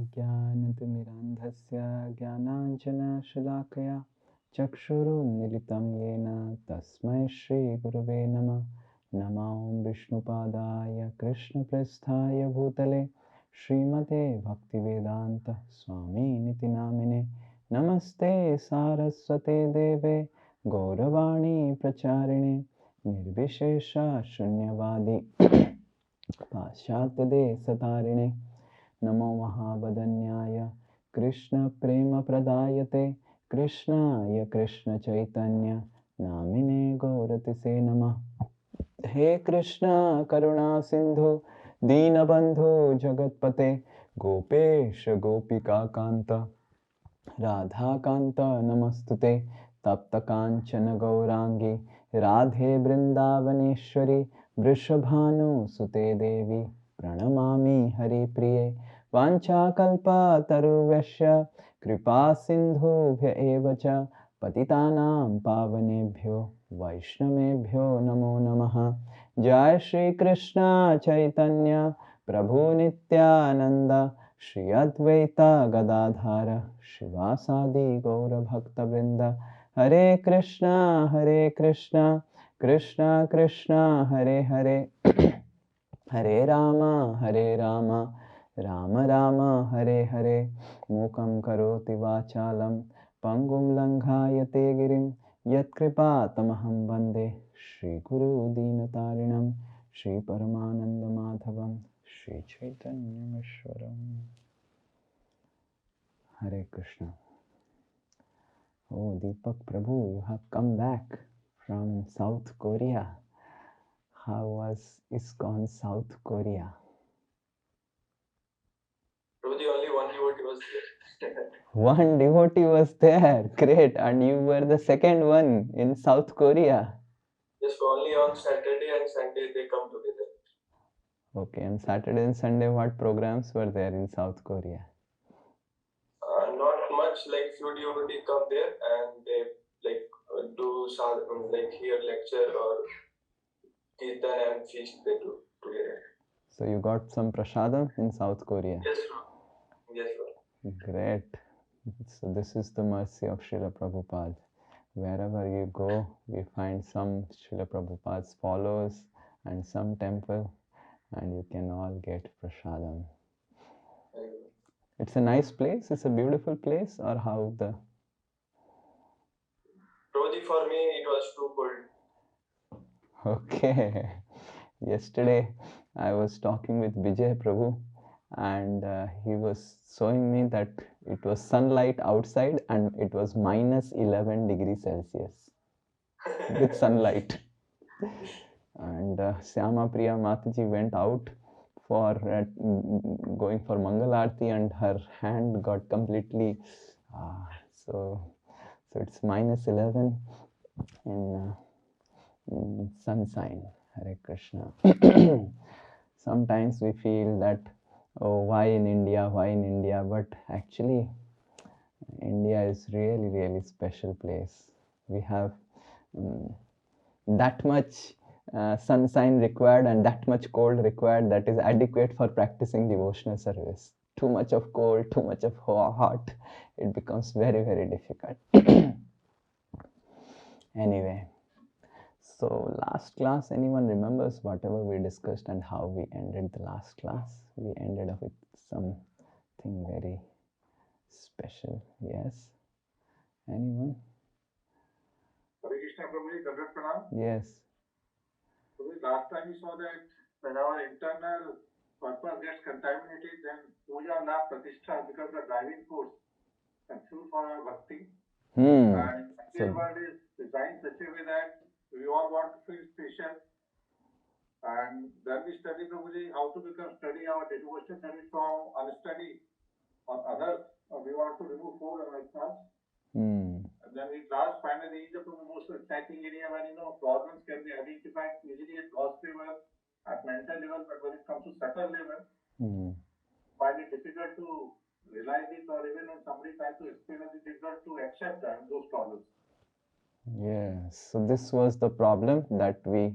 अज्ञानतिमिरान्धस्य ज्ञानाञ्जनशलाकया चक्षुरुन्मीलितं येन तस्मै श्रीगुरवे नमः। नमो विष्णुपादाय कृष्णप्रेष्ठाय भूतले श्रीमते भक्तिवेदान्त स्वामिनिति नामिने। नमस्ते सारस्वते देवे गौरवाणी प्रचारिणे निर्विशेष शून्यवादी पाश्चात्यदेशतारिणे। नमो महावदन्याय कृष्णप्रेमप्रदायते कृष्णाय कृष्णचैतन्य नामिने गौरतिसे नमः। हे कृष्ण करुणा सिंधु दीनबंधु जगत्पते गोपेश गोपिका कांत राधाकांत नमस्तुते। तप्त कांचन गौरांगी राधे वृंदावनेश्वरी वृषभानुसुते देवी प्रणमामि हरिप्रिये। वाञ्छाकल्पतरुभ्यश्च कृपा सिन्धुभ्य एव च पतितानां पावनेभ्यो वैष्णवेभ्यो नमो नमः। जय श्री कृष्ण चैतन्य प्रभु नित्यानंद श्री अद्वैत गदाधर शिवासादि गौरभक्तवृंद। हरे कृष्णा कृष्णा कृष्णा हरे हरे हरे राम राम राम हरे हरे। मूकं करोति वाचालं पंगुं लङ्घायते गिरिं यत्कृपातमहं वन्दे श्रीगुरु दीनतारिणं श्रीपरमानन्दमाधवं श्रीचैतन्यमीश्वरम्। हरे Krishna. Oh Deepak Prabhu, you have come back from South Korea. How was ISKCON South Korea? Prabhuji, only one devotee was there. One devotee was there. Great. And you were the second one in South Korea. Yes, only on Saturday and Sunday they come together. Okay, on Saturday and Sunday, what programs were there in South Korea? Not much, like few devotees come there and they do hear lecture or kirtan and feast they do together. So you got some prasadam in South Korea? Yes, sir. Yes, sir. Great. So this is the mercy of Srila Prabhupada. Wherever you go, we find some Srila Prabhupada's followers and some temple, and you can all get prasadam. It's a nice place, it's a beautiful place, or how the... Prabhuji, for me it was too cold. Okay. Yesterday I was talking with Vijay Prabhu and he was showing me that it was sunlight outside and it was minus 11 degrees Celsius with sunlight. And Syama Priya Mataji went out for going for Mangal Aarti and her hand got completely so it's minus 11 in sunshine. Hare Krishna. Sometimes we feel that, oh, why in India, but actually India is really, really special place. We have that much sunshine required and that much cold required that is adequate for practicing devotional service. Too much of cold, too much of hot, it becomes very, very difficult. Anyway, so last class, anyone remembers whatever we discussed and how we ended the last class? We ended up with something very special. Yes? Anyone? Hare Krishna Prabhuji, Dandavat Pranam. Yes. So last time we saw that when our internal purpose gets contaminated, then puja, lab, pratishtha becomes the driving force and fuel for our bhakti. And the world is designed such a way that we all want to feel special. And then we study, Prabhuji, how to study our devotional service from unstudy on others. We want to remove four on ourselves. And then we class finally reach up to the most attacking area where problems can be identified easily at gross level, at mental level, but when it comes to subtle level, find it difficult to realize it, or even when somebody tries to explain it, it's difficult to accept those problems. Yes, so this was the problem that we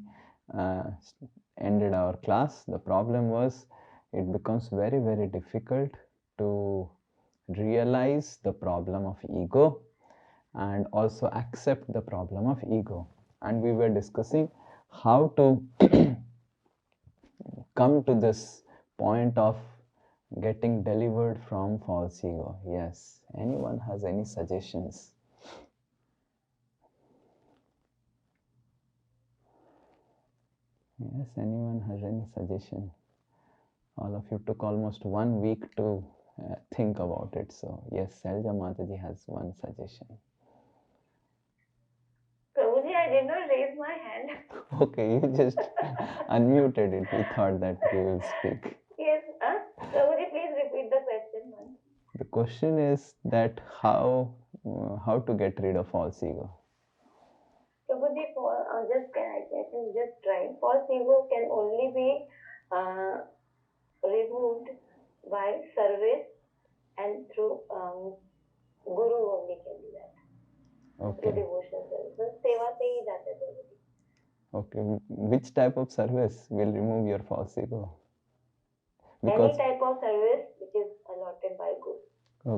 ended our class. The problem was it becomes very, very difficult to realize the problem of ego and also accept the problem of ego. And we were discussing how to come to this point of getting delivered from false ego. Yes, anyone has any suggestions? Yes, anyone has any suggestion? All of you took almost 1 week to think about it. So yes, Selja Mataji has one suggestion. Prabhuji, I did not raise my hand. Okay, you just unmuted it. We thought that you will speak. Yes, Prabhuji, please repeat the question once. The question is that how to get rid of false ego. Prabhuji, I can just try. False ego can only be removed by service and through Guru only can do that. Okay. Through devotional service. So, seva se hi jata hai, Prabhuji. Okay, which type of service will remove your false ego? Any type of service which is allotted by Guru.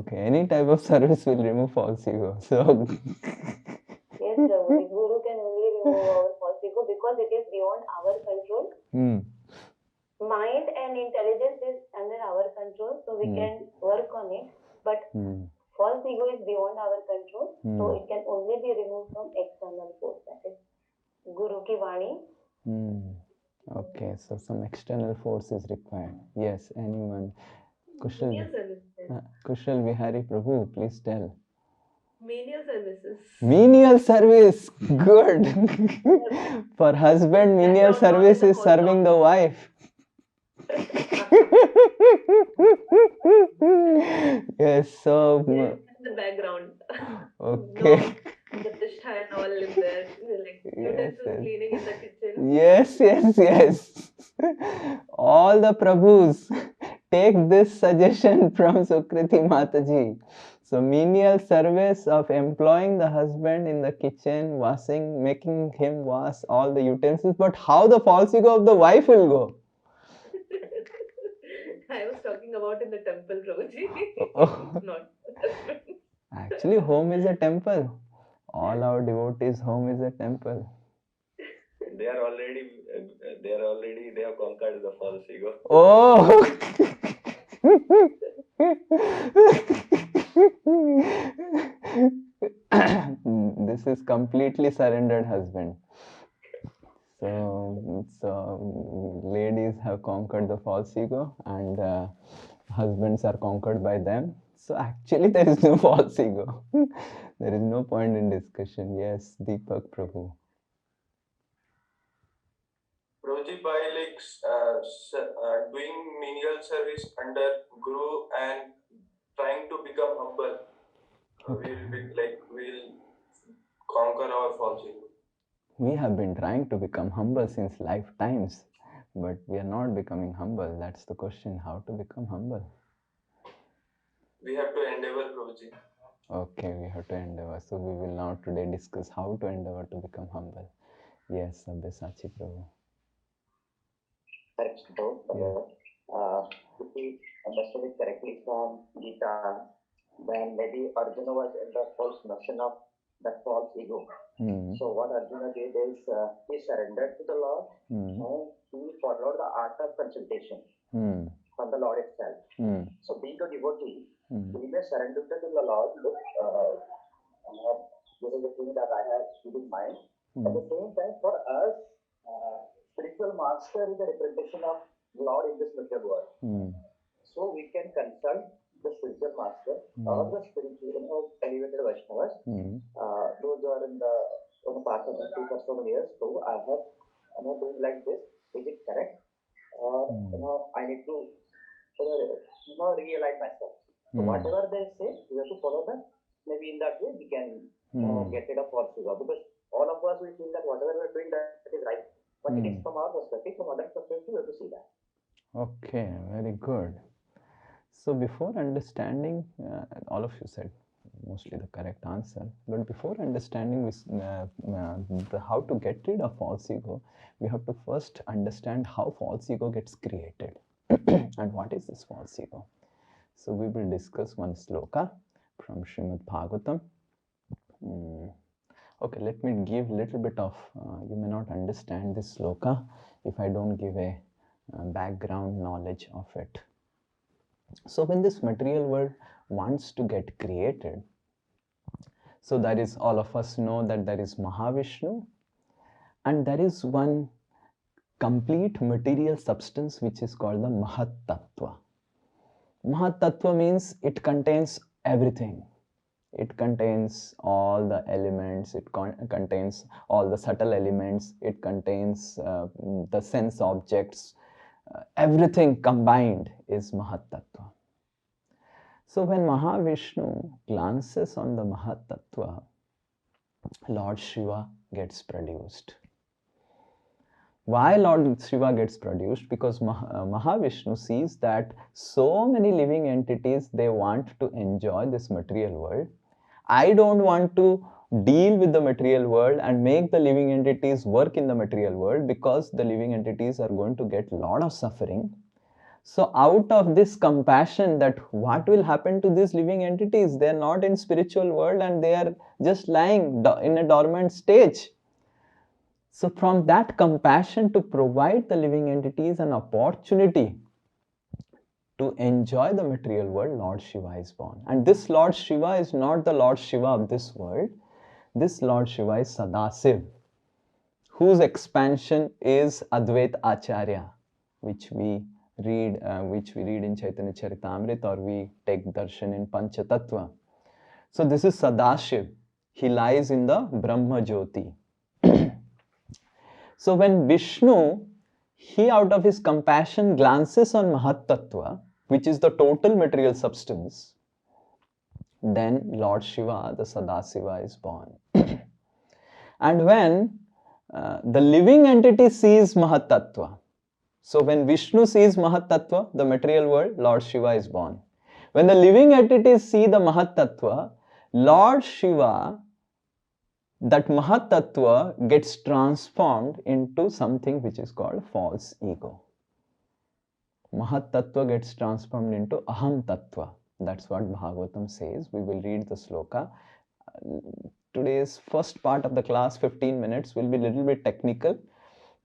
Okay, any type of service will remove false ego. So Yes, Prabhuji, Guru can only remove our false ego because it is beyond our control. Mind and intelligence is under our control, so we can work on it. But false ego is beyond our control, so it can only be removed from external force, that is Guru ki Vani. Okay, so some external force is required. Yes, anyone? Kushal Vihari Prabhu, please tell. Menial services. Menial service, good. For husband, menial service is serving the wife. Yes, so. Yes, in the background. Okay. No, the dish and all in there, like utensils cleaning in the kitchen. Yes. All the Prabhus, take this suggestion from Sukriti Mataji. So menial service of employing the husband in the kitchen, washing, making him wash all the utensils. But how the false ego of the wife will go? I was talking about in the temple, Prabhuji. Not Actually, home is a temple. All our devotees' home is a temple. They have conquered the false ego. Oh! This is completely surrendered husband. So ladies have conquered the false ego and husbands are conquered by them. So actually there is no false ego. There is no point in discussion. Yes, Deepak Prabhu. Prabhuji, by doing menial service under Guru and trying to become humble, we'll conquer our false ego. We have been trying to become humble since lifetimes, but we are not becoming humble. That's the question, how to become humble. We have to endeavor, Prabhuji. Okay, we have to endeavor. So we will now today discuss how to endeavor to become humble. Yes, Sabyasachi Prabhu. Correct, Prabhu. If we understood it correctly from Gita, then maybe Arjuna was in the false notion of that false ego. So what Arjuna did is he surrendered to the Lord and he followed the art of consultation from the Lord itself. So being a devotee, we may surrender to the Lord. Look, this is the thing that I have in mind. At the same time, for us, spiritual master is a representation of Lord in this material world. So we can consult the spiritual master or the spiritual elevated Vaishnavas. Those who are in the path of mystery for so many years. So I have doing like this. Is it correct? Or I need to realign myself. So whatever they say, we have to follow them. Maybe in that way we can get rid of false ego, because all of us will feel that whatever we are doing that is right. But it is from our perspective, from other perspective, we have to see that. Okay, very good. So before understanding, all of you said mostly the correct answer, but before understanding how to get rid of false ego, we have to first understand how false ego gets created and what is this false ego. So we will discuss one sloka from Srimad Bhagavatam. Okay, let me give a little bit of, you may not understand this sloka if I don't give a background knowledge of it. So when this material world wants to get created, so that is, all of us know that there is Mahavishnu and there is one complete material substance which is called the Mahat Tattva. Mahat Tattva means it contains everything. It contains all the elements, it contains all the subtle elements, it contains the sense objects, everything combined is Mahat Tattva. So when Mahavishnu glances on the Mahat Tattva, Lord Shiva gets produced. Why Lord Shiva gets produced? Because Mahavishnu sees that so many living entities, they want to enjoy this material world. I don't want to deal with the material world and make the living entities work in the material world, because the living entities are going to get a lot of suffering. So out of this compassion that what will happen to these living entities, they are not in spiritual world and they are just lying in a dormant stage. So from that compassion to provide the living entities an opportunity to enjoy the material world, Lord Shiva is born. And this Lord Shiva is not the Lord Shiva of this world. This Lord Shiva is Sadasiv, whose expansion is Advait Acharya, which we read in Chaitanya Charitamrita, or we take darshan in Panchatattva. So this is Sadashiv. He lies in the Brahma Jyoti. So when Vishnu, he out of his compassion glances on Mahat Tattva, which is the total material substance, then Lord Shiva, the Sadasiva, is born. And when the living entity sees Mahat Tattva, so when Vishnu sees Mahat Tattva, the material world, Lord Shiva is born. When the living entities see the Mahat Tattva, Lord Shiva, that Mahat Tattva gets transformed into something which is called false ego. Mahat Tattva gets transformed into Aham Tattva. That's what Bhagavatam says. We will read the sloka. Today's first part of the class, 15 minutes, will be a little bit technical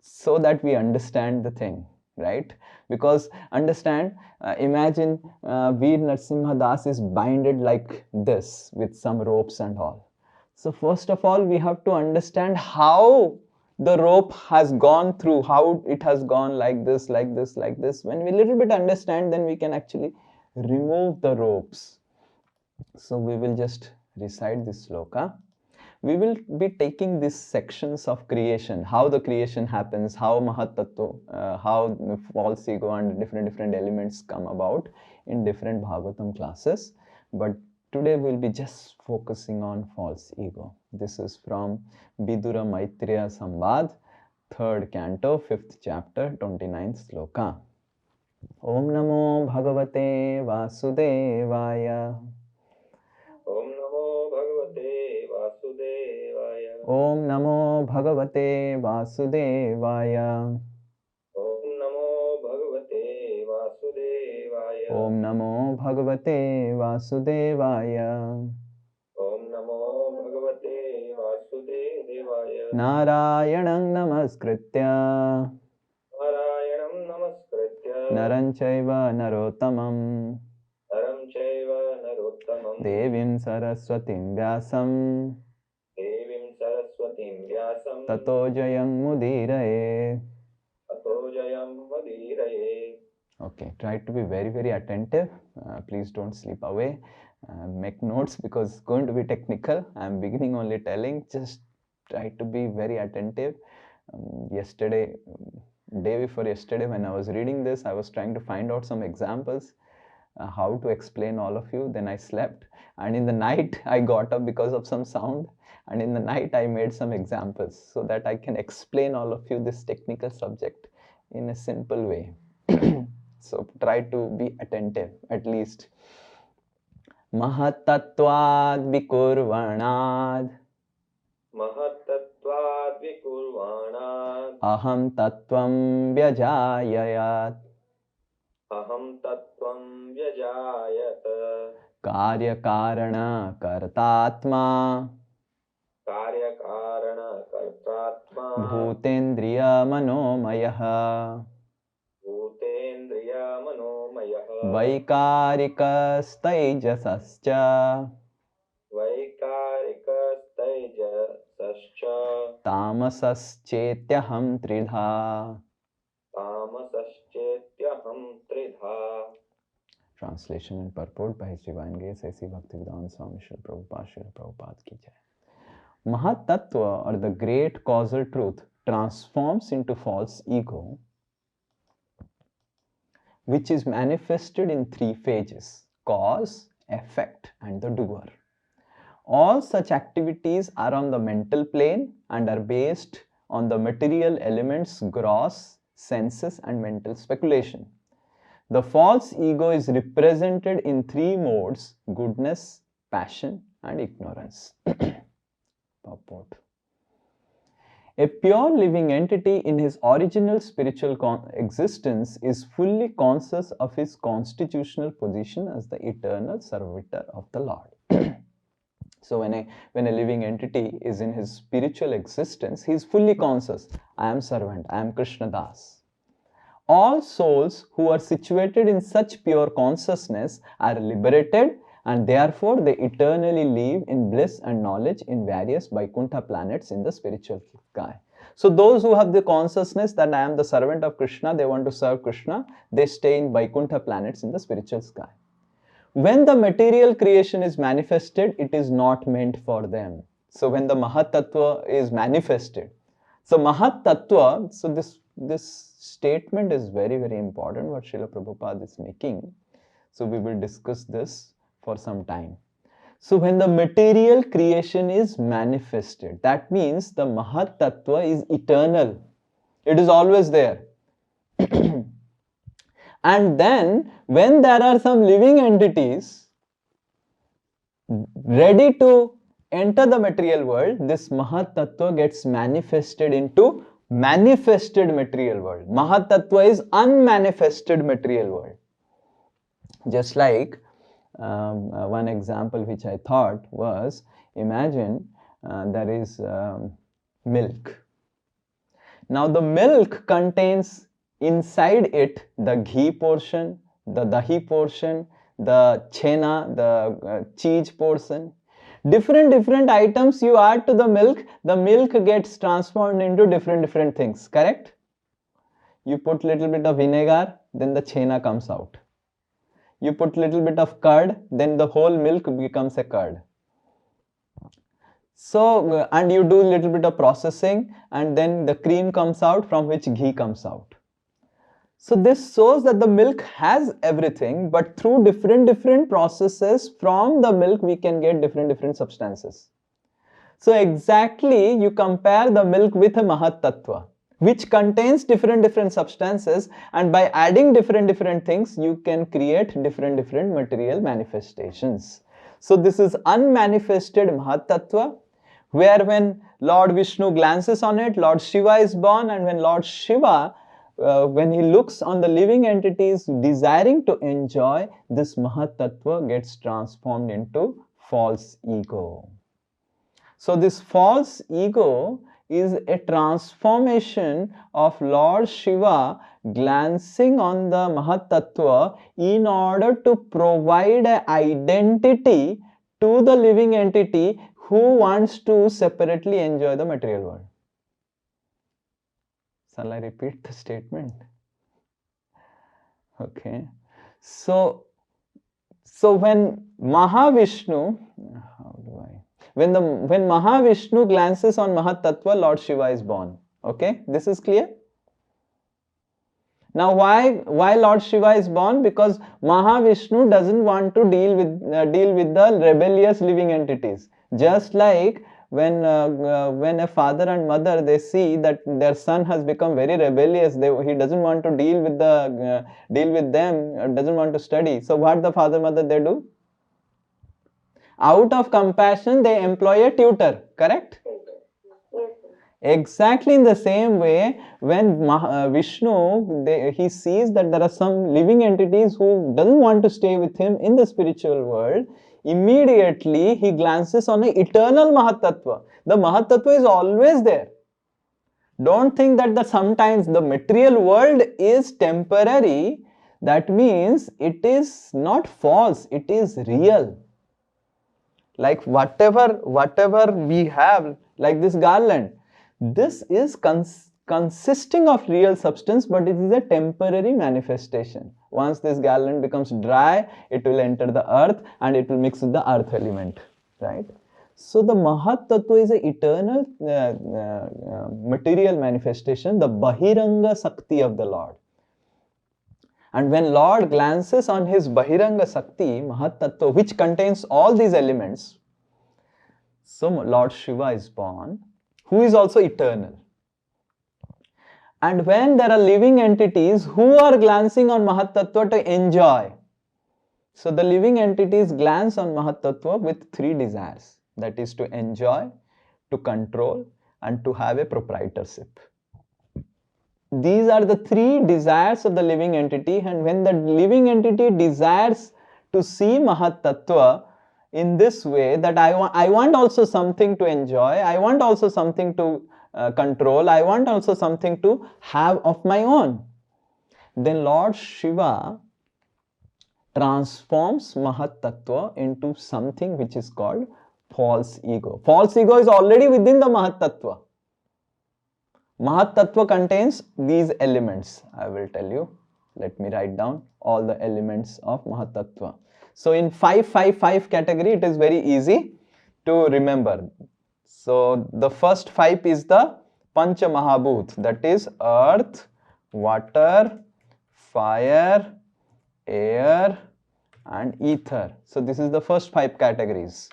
so that we understand the thing, right? Because understand, imagine Veer Narasimha Das is binded like this with some ropes and all. So first of all, we have to understand how the rope has gone through, how it has gone like this, like this, like this. When we little bit understand, then we can actually remove the ropes. So we will just recite this sloka. We will be taking these sections of creation, how the creation happens, how Mahat Tattva, how false ego and different elements come about in different Bhagavatam classes. But today we'll be just focusing on false ego. This is from Vidura Maitreya Sambad, 3rd canto, 5th chapter, 29th sloka. Om Namo Bhagavate Vasudevaya. Om Namo Bhagavate Vasudevaya. Om Namo Bhagavate Vasudevaya. Om Namo Bhagavate Vasudevaya. Om Namo Bhagavate Vasudevaya. Om Namo Bhagavate Vasudevaya. Narayanam Namaskritya Narayanam Namaskritya Naram Chaiva Narottamam Naram Chaiva Narottamam Devim Saraswatim Vyasam Devim Saraswatim Vyasam Tato Jayam Mudiraye. Tato Jayam Madhiraye. Okay, try to be very, very attentive. Please don't sleep away. Make notes because it's going to be technical. I'm beginning only telling. Just try to be very attentive. Yesterday, day before yesterday, when I was reading this, I was trying to find out some examples, how to explain all of you. Then I slept, and in the night I got up because of some sound, and in the night I made some examples so that I can explain all of you this technical subject in a simple way. So try to be attentive at least. Mahatattvad vikurvanad Mahatattvad vikurvanad aham tattvam vyajayayat Aham Tattvam तत्त्वं व्यजायत कार्यकारణ कर्तात्मा कार्यकारणकर्तात्मा भूतेन्द्रिय मनोमयः भूतेन्द्रियमनोमयः वैकारिकस्तैजसश्च वैकारिकस्तैजसश्च तामसश्चेत्यहं त्रिधा तामसश्चेत्यहं त्रिधा. Translation and purport by His Divine Grace A.C. Bhaktivedanta Swami Srila Prabhupada Srila Prabhupada ki jai. Mahat Tattva, or the great causal truth, transforms into false ego, which is manifested in three phases: cause, effect, and the doer. All such activities are on the mental plane and are based on the material elements, gross, senses, and mental speculation. The false ego is represented in three modes: goodness, passion, and ignorance. Purport. A pure living entity in his original spiritual existence is fully conscious of his constitutional position as the eternal servitor of the Lord. So when a living entity is in his spiritual existence, he is fully conscious. I am servant, I am Krishna Das. All souls who are situated in such pure consciousness are liberated, and therefore they eternally live in bliss and knowledge in various Vaikuntha planets in the spiritual sky. So those who have the consciousness that I am the servant of Krishna, they want to serve Krishna, they stay in Vaikuntha planets in the spiritual sky. When the material creation is manifested, it is not meant for them. So when the Mahat Tattva is manifested, so Mahat Tattva, so this statement is very, very important what Srila Prabhupada is making. So we will discuss this for some time. So when the material creation is manifested, that means the Mahat Tattva is eternal. It is always there. And then when there are some living entities ready to enter the material world, this Mahat Tattva gets manifested into manifested material world. Mahat Tattva is unmanifested material world. Just like one example which I thought was, imagine there is milk. Now the milk contains inside it the ghee portion, the dahi portion, the chena, the cheese portion. Different items you add to the milk gets transformed into different things, correct? You put little bit of vinegar, then the chena comes out. You put little bit of curd, then the whole milk becomes a curd. So, and you do little bit of processing, and then the cream comes out from which ghee comes out. So this shows that the milk has everything, but through different processes from the milk we can get different substances. So exactly you compare the milk with a Mahat Tattva, which contains different substances, and by adding different things you can create different material manifestations. So this is unmanifested Mahat Tattva, where when Lord Vishnu glances on it, Lord Shiva is born, and when Lord Shiva when he looks on the living entities desiring to enjoy, this Mahat Tattva gets transformed into false ego. So this false ego is a transformation of Lord Shiva glancing on the Mahat Tattva in order to provide an identity to the living entity who wants to separately enjoy the material world. Shall I repeat the statement? Okay. So when Mahavishnu, when Mahavishnu glances on Mahat Tattva, Lord Shiva is born. Okay, this is clear. Now why Lord Shiva is born? Because Mahavishnu doesn't want to deal with the rebellious living entities. Just like when a father and mother, they see that their son has become very rebellious, he doesn't want to deal with them, doesn't want to study. So what the father mother they do? Out of compassion they employ a tutor, correct? Exactly in the same way, when Vishnu, he sees that there are some living entities who doesn't want to stay with him in the spiritual world, immediately he glances on an eternal Mahatattva. The Mahatattva is always there. Don't think that sometimes the material world is temporary. That means it is not false, it is real. Like whatever we have, like this garland, this is consisting of real substance, but it is a temporary manifestation. Once this garland becomes dry, it will enter the earth and it will mix with the earth element, right? So the Mahat Tattva is an eternal material manifestation, the Bahiranga Sakti of the Lord. And when Lord glances on his Bahiranga Sakti, Mahat Tattva, which contains all these elements, so Lord Shiva is born, who is also eternal. And when there are living entities who are glancing on Mahat Tattva to enjoy, so the living entities glance on Mahat Tattva with three desires, that is to enjoy, to control, and to have a proprietorship. These are the three desires of the living entity, and when the living entity desires to see Mahat Tattva in this way, that I want also something to enjoy, I want also something to control, I want also something to have of my own, then Lord Shiva transforms Mahat Tattva into something which is called false ego. False ego is already within the Mahat Tattva. Mahat Tattva contains these elements. I will tell you. Let me write down all the elements of Mahat Tattva. So in 555 category, it is very easy to remember. So the first 5 is the Pancha Mahabhut, that is earth, water, fire, air and ether. So this is the first 5 categories.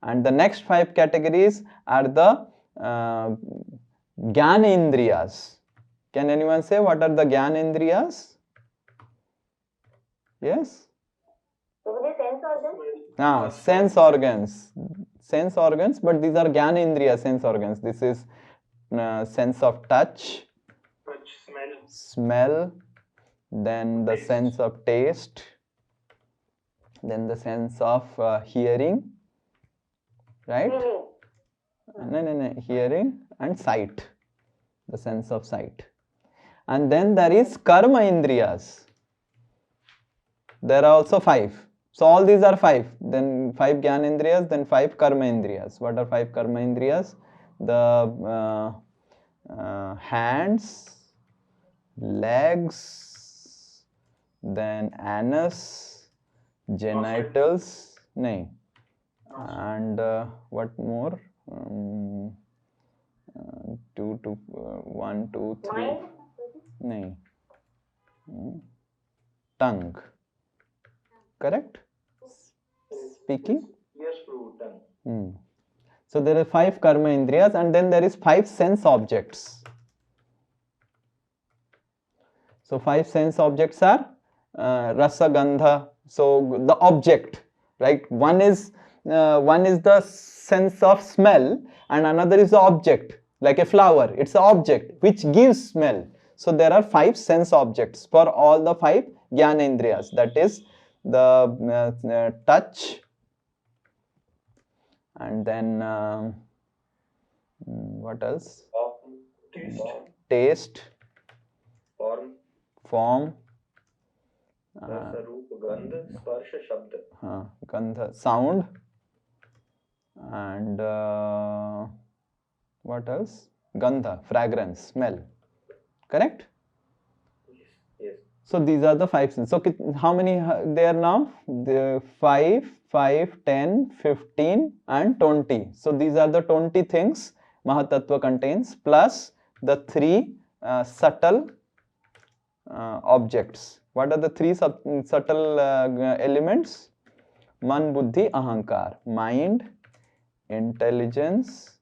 And the next 5 categories are the Gyanendriyas. Can anyone say what are the Gyanendriyas? Yes? Sense organs. Sense organs, but these are Gyanendriya sense organs. This is sense of touch, smell, then the sense of taste, then the sense of hearing, right? No, hearing and sight, the sense of sight. And then there is Karma Indriyas. There are also 5. So all these are 5. Then 5 Gyanendriyas, then 5 Karma Indriyas. What are 5 Karma Indriyas? The hands, legs, then anus, genitals, and what more? 1, 2, 3. Tongue. Correct? Speaking? Yes, tongue. So there are 5 karma indriyas, and then there is 5 sense objects. So 5 sense objects are rasa, gandha. So the object, right? One is the sense of smell, and another is the object, like a flower. It's an object which gives smell. So there are 5 sense objects for all the 5 Gyanendriyas. That is the touch, and then what else? Taste, form, gandha, sound, and what else? Gandha, fragrance, smell. Correct? Yes. So these are the 5 senses. So how many there now? The 5, 10, 15 and 20. So these are the 20 things Mahatattva contains, plus the 3 subtle objects. What are the 3 subtle elements? Man, Buddhi, Ahankar. Mind, intelligence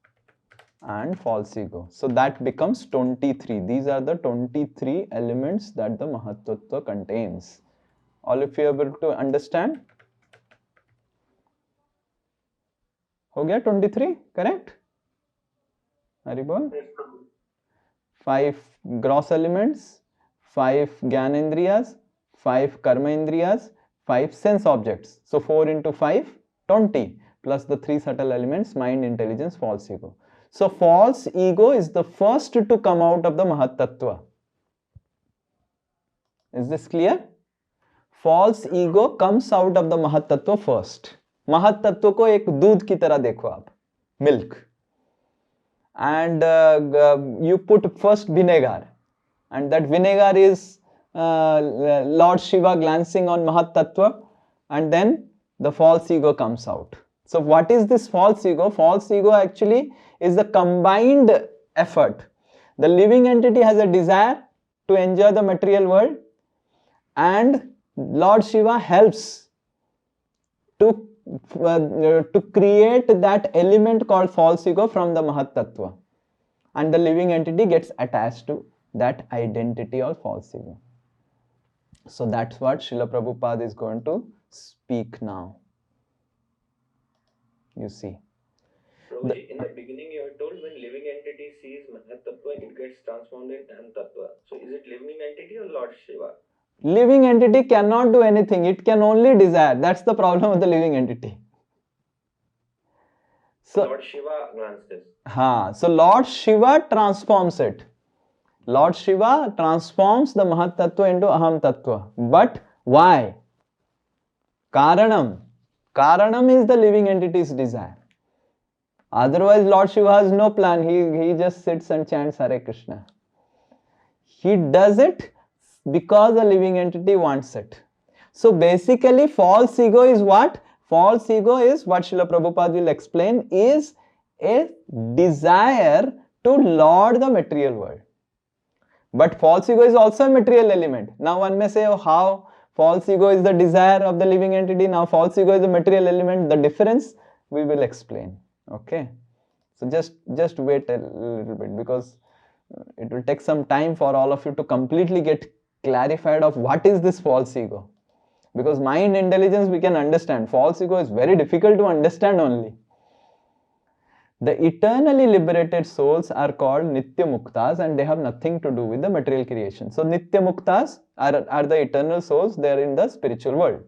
and false ego. So that becomes 23. These are the 23 elements that the Mahatattva contains. All of you are able to understand? हो गया 23, correct? Haribol? Yes, Prabhu. 5 gross elements, 5 Gyanendriyas, 5 Karmaendriyas, 5 sense objects. So 4 into 5, 20, plus the 3 subtle elements, mind, intelligence, false ego. So false ego is the first to come out of the Mahat Tattva. Is this clear? False ego comes out of the Mahat Tattva first. Mahat Tattva को एक दूध की तरह देखो आप, milk. And you put first vinegar, and that vinegar is Lord Shiva glancing on Mahat Tattva, and then the false ego comes out. So what is this false ego? False ego actually is the combined effort. The living entity has a desire to enjoy the material world, and Lord Shiva helps to create that element called false ego from the Mahat Tattva, and the living entity gets attached to that identity or false ego. So that's what Srila Prabhupada is going to speak now. You see. Prabhuji, in the beginning you are told when living entity sees Mahat Tattva, it gets transformed in Aham Tattva. So is it living entity or Lord Shiva? Living entity cannot do anything. It can only desire. That's the problem of the living entity. So Lord Shiva grants this. So Lord Shiva transforms it. Lord Shiva transforms the Mahat Tattva into Aham Tattva. But why? Karanam. Karanam is the living entity's desire. Otherwise, Lord Shiva has no plan. He just sits and chants Hare Krishna. He does it because the living entity wants it. So basically, false ego is what? False ego is what Srila Prabhupada will explain is a desire to lord the material world. But false ego is also a material element. Now one may say, oh, how false ego is the desire of the living entity, now false ego is a material element. The difference we will explain. Okay. So just wait a little bit, because it will take some time for all of you to completely get clarified of what is this false ego. Because mind intelligence we can understand. False ego is very difficult to understand only. The eternally liberated souls are called Nitya Muktas, and they have nothing to do with the material creation. So Nitya Muktas are the eternal souls. They are in the spiritual world.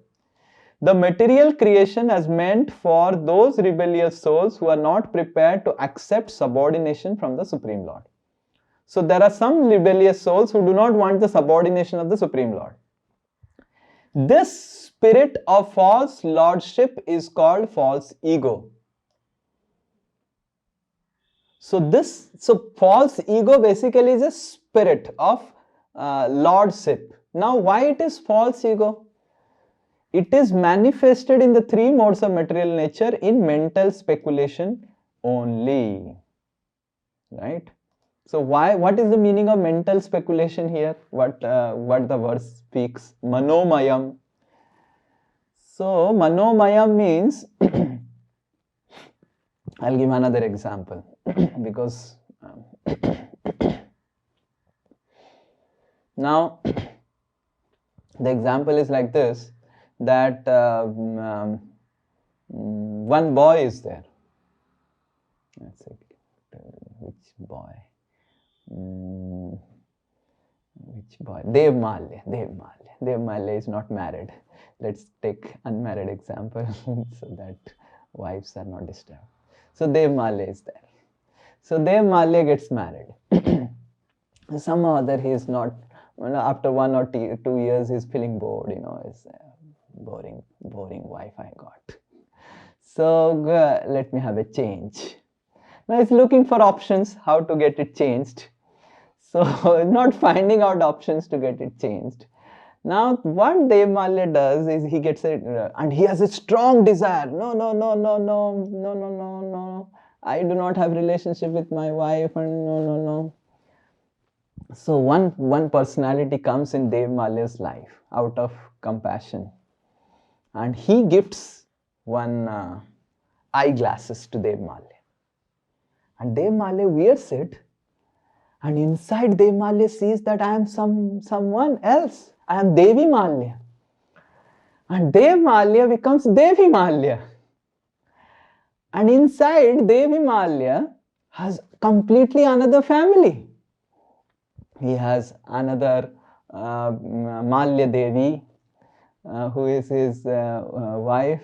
The material creation is meant for those rebellious souls who are not prepared to accept subordination from the Supreme Lord. So there are some rebellious souls who do not want the subordination of the Supreme Lord. This spirit of false lordship is called false ego. So false ego basically is a spirit of lordship. Now why it is false ego? It is manifested in the 3 modes of material nature in mental speculation only. Right? So what is the meaning of mental speculation here? What the verse speaks? Manomayam. So Manomayam means I'll give another example because now the example is like this, that one boy is there. Let's see, which boy? Which boy? Dev Malya. Dev Malya is not married. Let's take unmarried example so that wives are not disturbed. So Dev Malya is there. So Dev Malya gets married. Some other he is not, after 1 or 2 years he is feeling bored, it's boring wife I got. So let me have a change. Now he's looking for options how to get it changed. So not finding out options to get it changed. Now what Dev Malya does is he gets it, and he has a strong desire. No. I do not have relationship with my wife, and no. So one personality comes in Dev Malya's life out of compassion, and he gifts one eyeglasses to Dev Malya. And Dev Malya wears it, and inside Dev Malya sees that I am someone else. I am Devi Malya. And Dev Malya becomes Devi Malya. And inside Devi Malya has completely another family. He has another Malya Devi, who is his wife,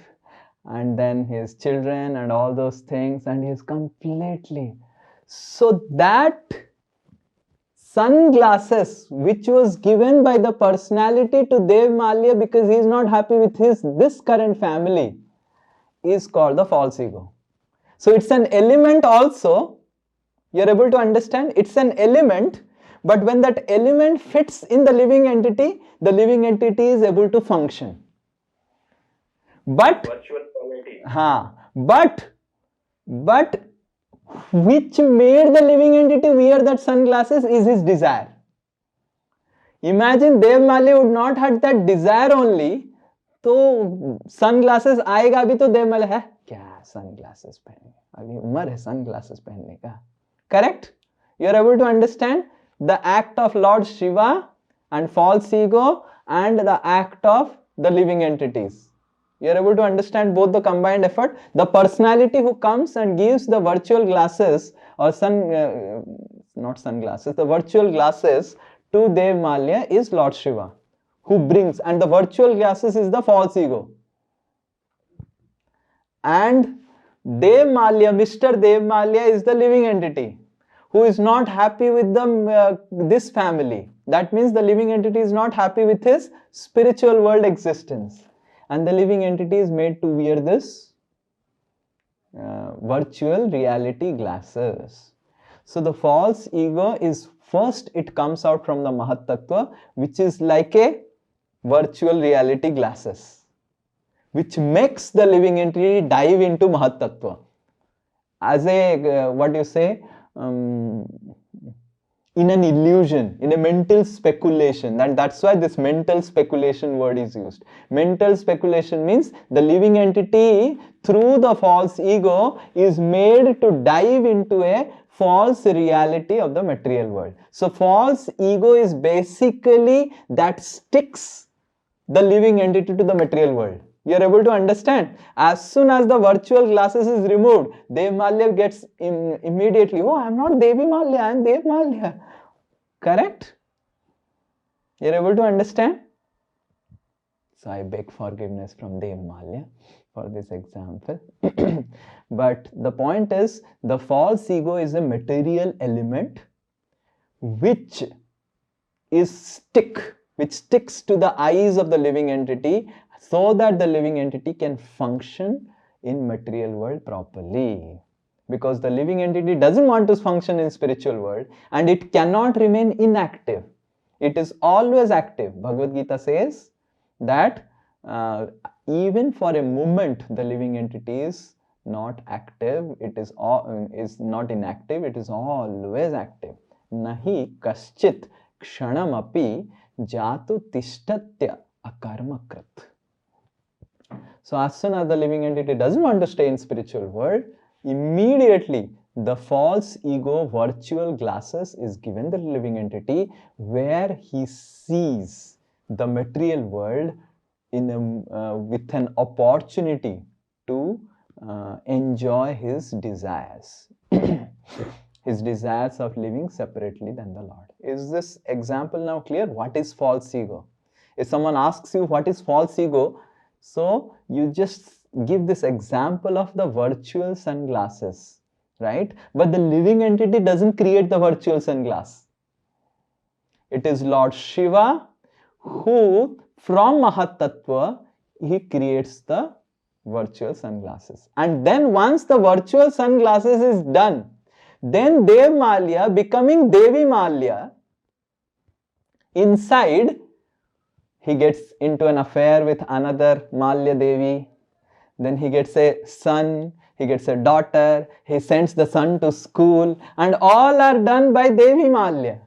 and then his children and all those things, and he is completely. So that sunglasses which was given by the personality to Dev Malya because he is not happy with this current family is called the false ego. So it's an element also. You're able to understand? It's an element, but when that element fits in the living entity is able to function. But virtual quality. But which made the living entity wear that sunglasses is his desire. Imagine Dev Malya would not have that desire only, तो sunglasses आएगा भी तो देव माल्या है क्या sunglasses पहने, अभी उम्र है सनग्लासेस पहनने का. Correct? You are able to understand the act of Lord Shiva and false ego and the act of the living entities. You are able to understand both the combined effort. The personality who comes and gives the virtual glasses or not sunglasses, the virtual glasses to Dev Malya is Lord Shiva, who brings, and the virtual glasses is the false ego. And Dev Malya, Mr. Dev Malya is the living entity who is not happy with this family. That means the living entity is not happy with his spiritual world existence. And the living entity is made to wear this virtual reality glasses. So the false ego is first, it comes out from the Mahat Tattva, which is like a virtual reality glasses, which makes the living entity dive into Mahat Tattva as a, what do you say, in an illusion, in a mental speculation. And that's why this mental speculation word is used. Mental speculation means the living entity through the false ego is made to dive into a false reality of the material world. So false ego is basically that sticks the living entity to the material world. You are able to understand? As soon as the virtual glasses is removed, Dev Malya gets immediately, oh, I am not Devi Malya, I am Dev Malya. Correct? You are able to understand? So I beg forgiveness from Dev Malya for this example. But the point is, the false ego is a material element which sticks to the eyes of the living entity so that the living entity can function in material world properly. Because the living entity doesn't want to function in spiritual world and it cannot remain inactive. It is always active. Bhagavad Gita says that even for a moment the living entity is not active, it is not inactive, it is always active. Nahi kaschit kshanamapi jatu tishtatya akarmakrit. So as soon as the living entity doesn't want to stay in spiritual world, immediately the false ego virtual glasses is given the living entity where he sees the material world in with an opportunity to enjoy his desires. His desires of living separately than the Lord. Is this example now clear? What is false ego? If someone asks you what is false ego, so you just give this example of the virtual sunglasses, right? But the living entity doesn't create the virtual sunglass. It is Lord Shiva who from Mahat Tattva, he creates the virtual sunglasses. And then once the virtual sunglasses is done, then Dev Malya becoming Devi Malya, inside he gets into an affair with another Malya Devi, then he gets a son, he gets a daughter, he sends the son to school, and all are done by Devi Malya.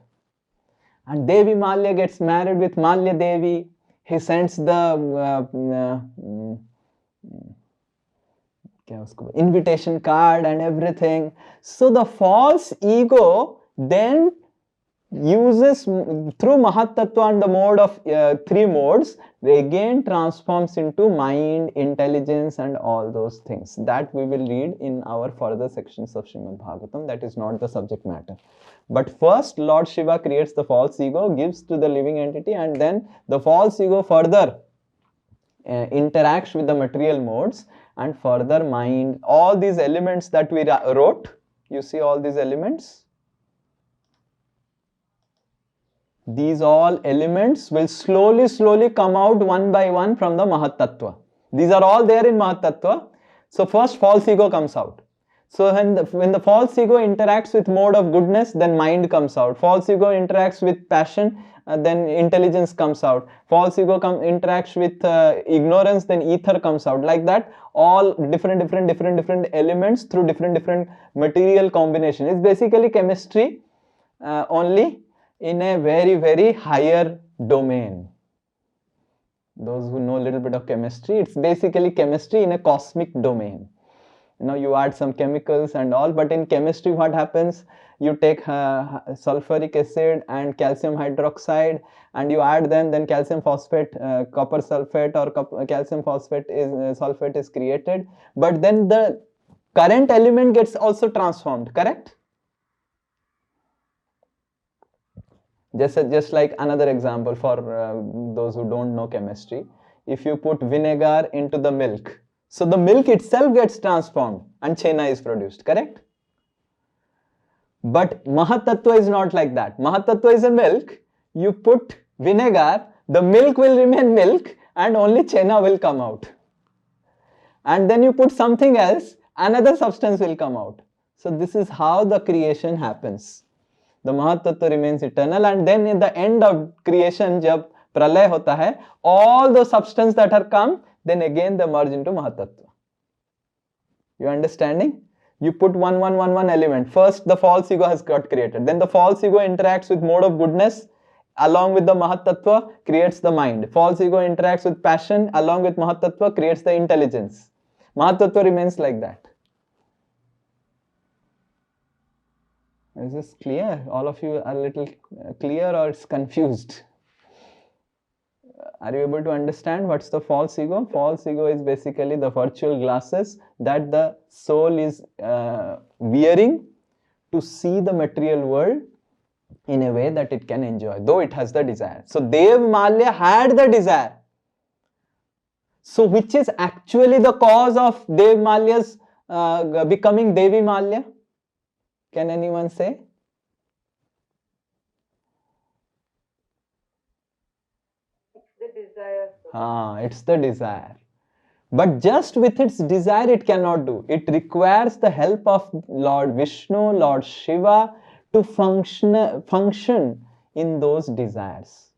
And Devi Malya gets married with Malya Devi, he sends the invitation card and everything. So the false ego then uses through Mahat Tattva and the mode of three modes, they again transforms into mind, intelligence, and all those things. That we will read in our further sections of Srimad Bhagavatam. That is not the subject matter. But first, Lord Shiva creates the false ego, gives to the living entity, and then the false ego further interacts with the material modes, and further mind, all these elements that we wrote, you see all these elements, these all elements will slowly come out one by one from the Mahat Tattva. These are all there in Mahat Tattva. So first false ego comes out. So when the false ego interacts with mode of goodness, then mind comes out. False ego interacts with passion, then intelligence comes out. False ego interacts with ignorance, then ether comes out. Like that, all different elements through different material combination. It's basically chemistry, only in a very higher domain. Those who know a little bit of chemistry, it's basically chemistry in a cosmic domain. You know, you add some chemicals and all, but in chemistry what happens, you take sulfuric acid and calcium hydroxide and you add them, then calcium phosphate, copper sulfate or calcium phosphate is sulfate is created, but then the current element gets also transformed, correct? Just like another example for those who don't know chemistry, if you put vinegar into the milk, so the milk itself gets transformed and chena is produced, correct? But Mahat Tattva is not like that. Mahat Tattva is a milk, you put vinegar, the milk will remain milk and only chena will come out. And then you put something else, another substance will come out. So this is how the creation happens. The Mahat Tattva remains eternal, and then in the end of creation, jab pralay hota hai, all the substance that are come, then again they merge into Mahat Tattva. You understanding? You put one element. First the false ego has got created. Then the false ego interacts with mode of goodness along with the Mahat Tattva, creates the mind. False ego interacts with passion along with Mahat Tattva, creates the intelligence. Mahat Tattva remains like that. Is this clear? All of you are a little clear or it's confused? Are you able to understand what's the false ego? False ego is basically the virtual glasses that the soul is wearing to see the material world in a way that it can enjoy, though it has the desire. So Dev Malya had the desire. So which is actually the cause of Dev Malya's becoming Devi Malya? Can anyone say? It's the desire. It's the desire. But just with its desire it cannot do. It requires the help of Lord Vishnu, Lord Shiva to function in those desires.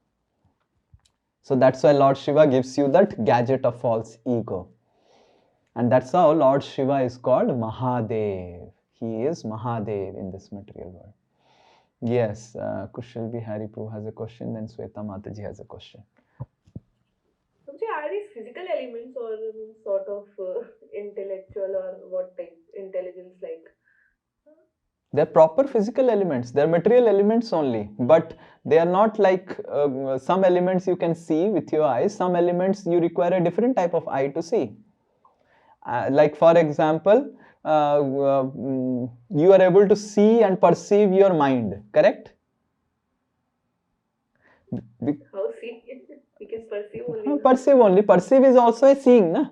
So that's why Lord Shiva gives you that gadget of false ego. And that's how Lord Shiva is called Mahadev. He is Mahadev in this material world. Yes, Kushal Bihari Prabhu has a question, then Sweta Mataji has a question. Are these physical elements or sort of intellectual or what type intelligence like? They're proper physical elements. They're material elements only, but they are not like some elements you can see with your eyes. Some elements you require a different type of eye to see. Like for example, you are able to see and perceive your mind, correct? How see? We can perceive only. Perceive only. Perceive is also a seeing, na?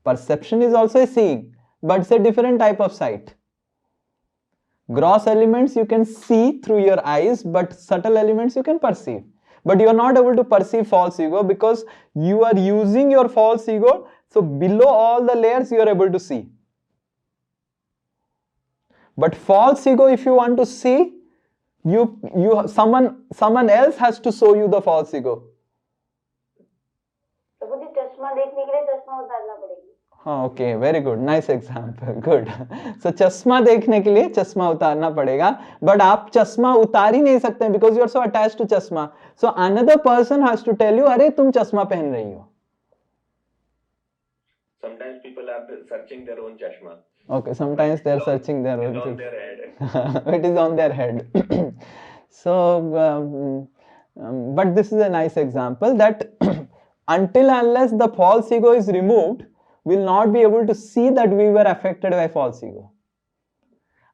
Perception is also a seeing, but it's a different type of sight. Gross elements you can see through your eyes, but subtle elements you can perceive. But you are not able to perceive false ego because you are using your false ego. So below all the layers you are able to see. But false ego, if you want to see, someone else has to show you the false ego. Okay, very good, nice example, good. So चश्मा देखने के लिए चश्मा उतारना पड़ेगा, but आप चश्मा उतार ही नहीं सकते because you are so attached to चश्मा. So another person has to tell you, अरे तुम चश्मा पहन रही हो. Sometimes people are searching their own chashma. Okay, sometimes they are searching their own. It's on their head. It is on their head. So, but this is a nice example that until unless the false ego is removed, we'll not be able to see that we were affected by false ego.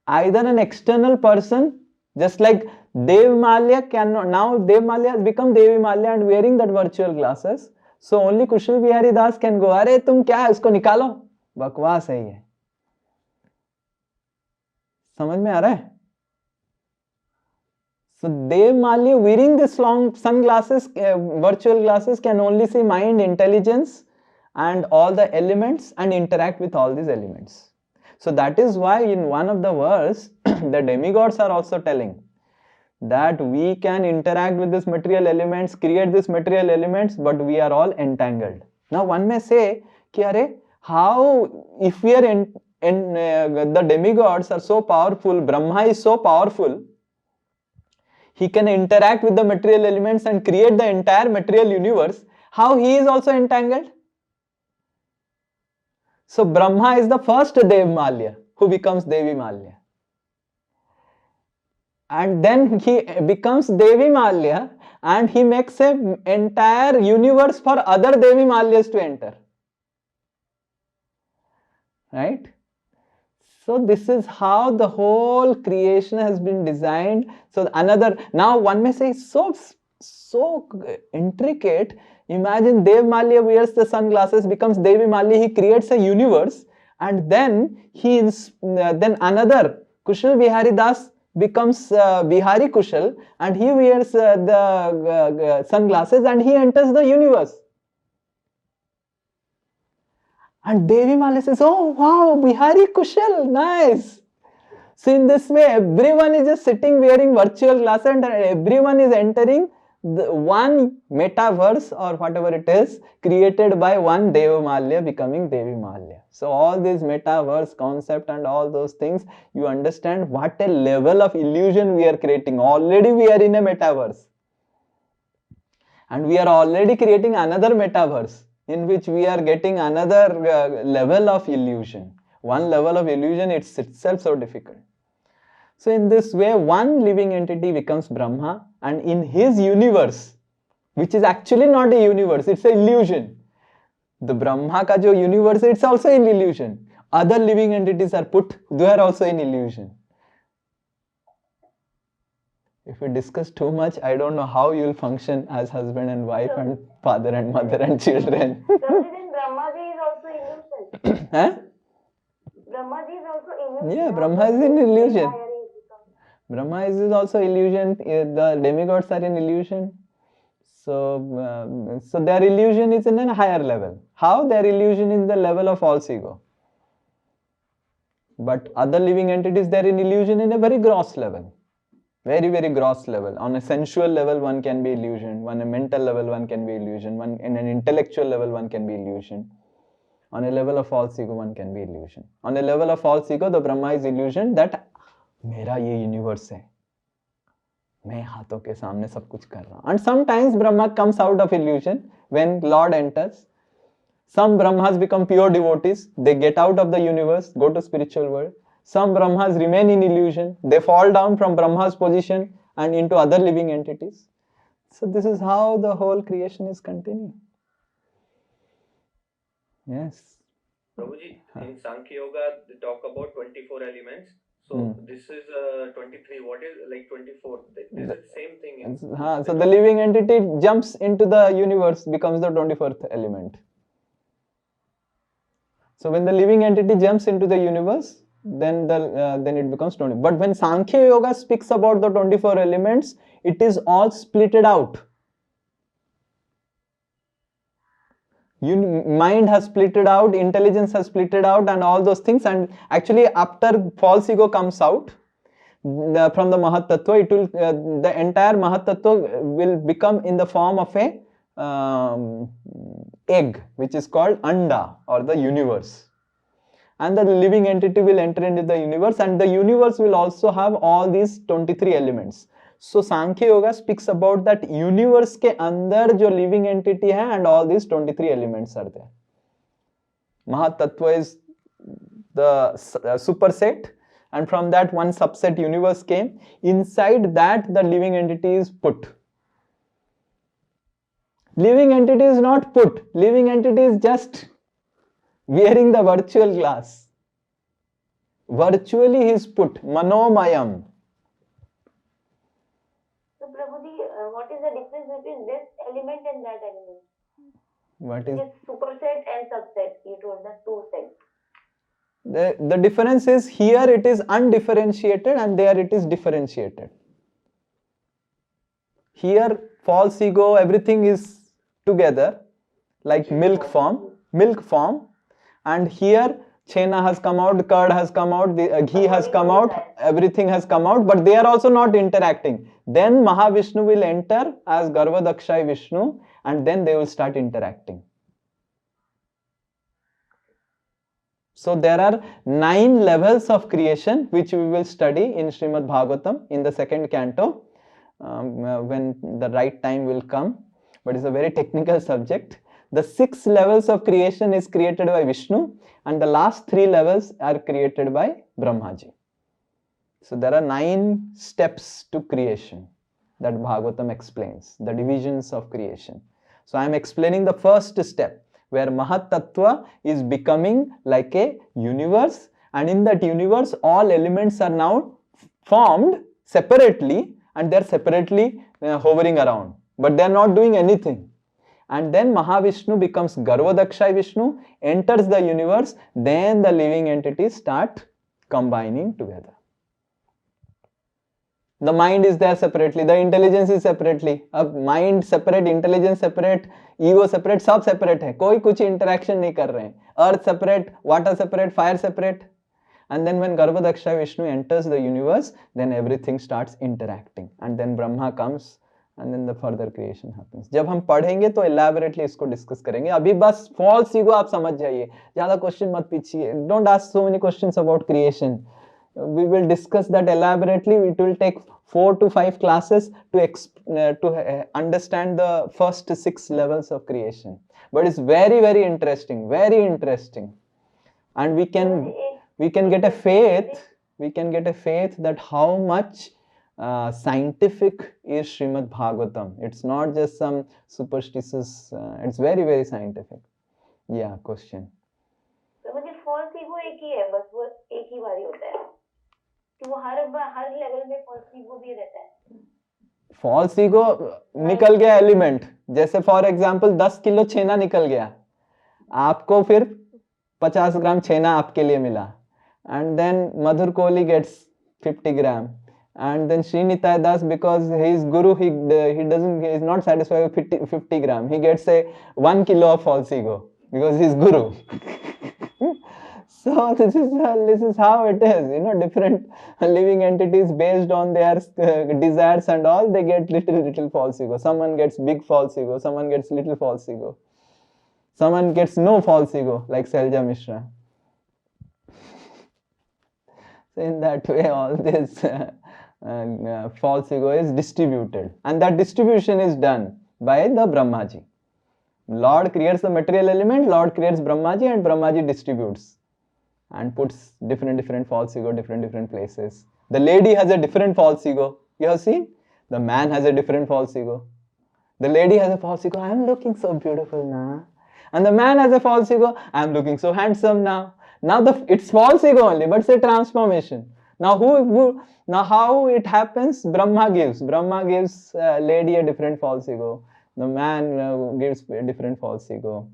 Either an external person, just like Dev Malya cannot, now Dev Malya has become Devi Malya and wearing that virtual glasses. So only Kushal Bihari Das can go, अरे तुम क्या है उसको निकालो, बकवास है ये. समझ में आ रहा है? So Dev Malya wearing this long sunglasses, virtual glasses, can only see mind, intelligence and all the elements and interact with all these elements. So that is why in one of the verse, the demigods are also telling that we can interact with these material elements, create these material elements, but we are all entangled. Now one may say, how, if we are the demigods are so powerful, Brahma is so powerful, he can interact with the material elements and create the entire material universe, how he is also entangled? So Brahma is the first Dev Malya who becomes Devi Malya. And then he becomes Devi Malya and he makes an entire universe for other Devi Malyas to enter. Right? So this is how the whole creation has been designed. So another, now one may say, so intricate. Imagine Dev Malya wears the sunglasses, becomes Devi Malya, he creates a universe, and then then another Kushal Bihari Das becomes Bihari Kushal, and he wears the sunglasses and he enters the universe. And Devi Malya says, oh wow, Bihari Kushal, nice. So in this way, everyone is just sitting wearing virtual glasses and everyone is entering the one metaverse or whatever it is created by one Deva Malya becoming Devi Malya. So all this metaverse concept and all those things, you understand what a level of illusion we are creating. Already we are in a metaverse. And we are already creating another metaverse in which we are getting another level of illusion. One level of illusion, it's itself so difficult. So in this way, one living entity becomes Brahma, and in his universe, which is actually not a universe, it's an illusion. The Brahma ka jo universe, it's also an illusion. Other living entities are put, they are also an illusion. If we discuss too much, I don't know how you will function as husband and wife and father and mother and children. So then Brahmaji is also illusion. Huh? Brahmaji is also illusion. Yeah, Brahma is an illusion. Brahma is also illusion. The demigods are in illusion. So, so their illusion is in a higher level. How? Their illusion is the level of false ego. But other living entities, they are in illusion in a very gross level. Very, very gross level. On a sensual level, one can be illusion. On a mental level, one can be illusion. One in an intellectual level, one can be illusion. On a level of false ego, one can be illusion. On a level of false ego, the Brahma is illusion that मेरा ये universe है, मैं हाथों के सामने सब कुछ कर रहा हूँ. And sometimes Brahma comes out of illusion when Lord enters. Some Brahmas become pure devotees. They get out of the universe, go to spiritual world. Some Brahmas remain in illusion. They fall down from Brahma's position and into other living entities. So this is how the whole creation is continuing. Yes. Prabhuji, in Sankhya Yoga, they talk about 24 elements. So this is 23. What is like 24? This is the same thing. So the living entity jumps into the universe, becomes the 24th element. So when the living entity jumps into the universe, then it becomes 20. But when Sankhya Yoga speaks about the 24 elements, it is all splitted out. Mind has splitted out, intelligence has splitted out, and all those things. And actually, after false ego comes out from the Mahat Tattva, it will the entire Mahat Tattva will become in the form of a egg, which is called Anda or the universe. And the living entity will enter into the universe, and the universe will also have all these 23 elements. So Sankhya Yoga speaks about that universe के अंदर जो living entity है and all these 23 elements are there. Mahat Tattva is the superset, and from that one subset universe came. Inside that the living entity is put. Living entity is not put. Living entity is just wearing the virtual glass. Virtually he is put. Manomayam. So Prabhuji, what is the difference between this element and that element? What is? It is superset and subset. You told the two sets. The difference is here it is undifferentiated and there it is differentiated. Here false ego, everything is together like milk form, and here chena has come out, curd has come out, the ghee has come out, everything has come out, but they are also not interacting. Then Mahavishnu will enter as Garvadakshay Vishnu and then they will start interacting. So there are 9 levels of creation which we will study in Srimad Bhagavatam in the second canto when the right time will come, but it's a very technical subject. The 6 levels of creation is created by Vishnu and the last 3 levels are created by Brahmaji. So there are 9 steps to creation that Bhagavatam explains, the divisions of creation. So I am explaining the first step, where Mahat Tattva is becoming like a universe, and in that universe all elements are now formed separately and they are separately hovering around, but they are not doing anything. And then Mahavishnu becomes Garvadakshay Vishnu, enters the universe, then the living entities start combining together. The mind is there separately, the intelligence is separately. अब mind separate, intelligence separate, ego separate, सब separate है, कोई कुछ interaction नहीं कर रहे हैं. Earth separate, water separate, fire separate. And then when Garvadakshay Vishnu enters the universe, then everything starts interacting. And then Brahma comes and then the further creation happens. जब हम पढ़ेंगे तो elaborately इसको discuss करेंगे. अभी बस false ego आप समझ जाइए. ज़्यादा question मत पूछिए. Don't ask so many questions about creation. We will discuss that elaborately. It will take 4 to 5 classes to understand the first 6 levels of creation. But it's very, very interesting, and we can get a faith. We can get a faith that how much scientific is Srimad Bhagavatam. It's not just some superstitious. It's very, very scientific. Yeah, question. तो मुझे false ego एक ही है, बस वो एक ही बारी होता है कि वो हर लेवल में false ego भी रहता है. False ego निकल गया एलिमेंट, जैसे फॉर एग्जांपल 10 किलो छेना निकल गया, आपको फिर 50 ग्राम छेना आपके लिए मिला, and then Madhur Kohli gets 50 gram, and then Sri Nitai Das, because he is guru, he is not satisfied with 50 gram, he gets a 1 kilo of false ego because he is guru. So this is how it is, you know, different living entities based on their desires and all, they get little false ego. Someone gets big false ego, someone gets little false ego, someone gets no false ego like Selja Mishra. So in that way all this false ego is distributed, and that distribution is done by the Brahmaji. Lord creates the material element, Lord creates Brahmaji, and Brahmaji distributes and puts different false ego different places. The lady has a different false ego, you have seen? The man has a different false ego. The lady has a false ego, I am looking so beautiful now. And the man has a false ego, I am looking so handsome now. Now it's false ego only, but it's a transformation. Now now how it happens? Brahma gives lady a different false ego. The man gives a different false ego.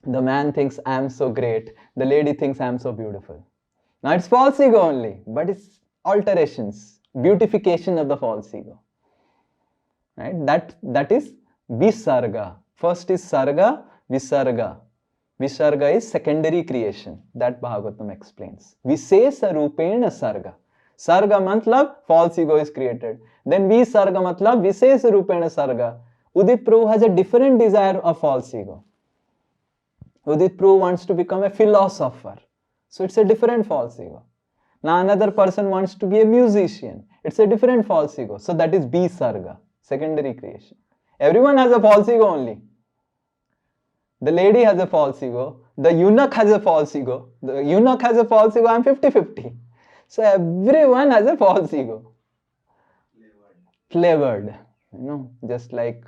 The man thinks I am so great, the lady thinks I am so beautiful. Now it's false ego only, but it's alterations, beautification of the false ego. Right? That is Visarga. First is Sarga, Visarga. Visarga is secondary creation. That Bhagavatam explains. Visesa Rupena Sarga. Sarga matlab false ego is created. Then Visarga matlab Visesa Rupena Sarga. Udit Prabhu has a different desire of false ego. Udit Prabhu wants to become a philosopher. So it's a different false ego. Now another person wants to be a musician. It's a different false ego. So that is Visarga, secondary creation. Everyone has a false ego only. The lady has a false ego. The eunuch has a false ego. The eunuch has a false ego. I am 50-50. So everyone has a false ego. Flavored, just like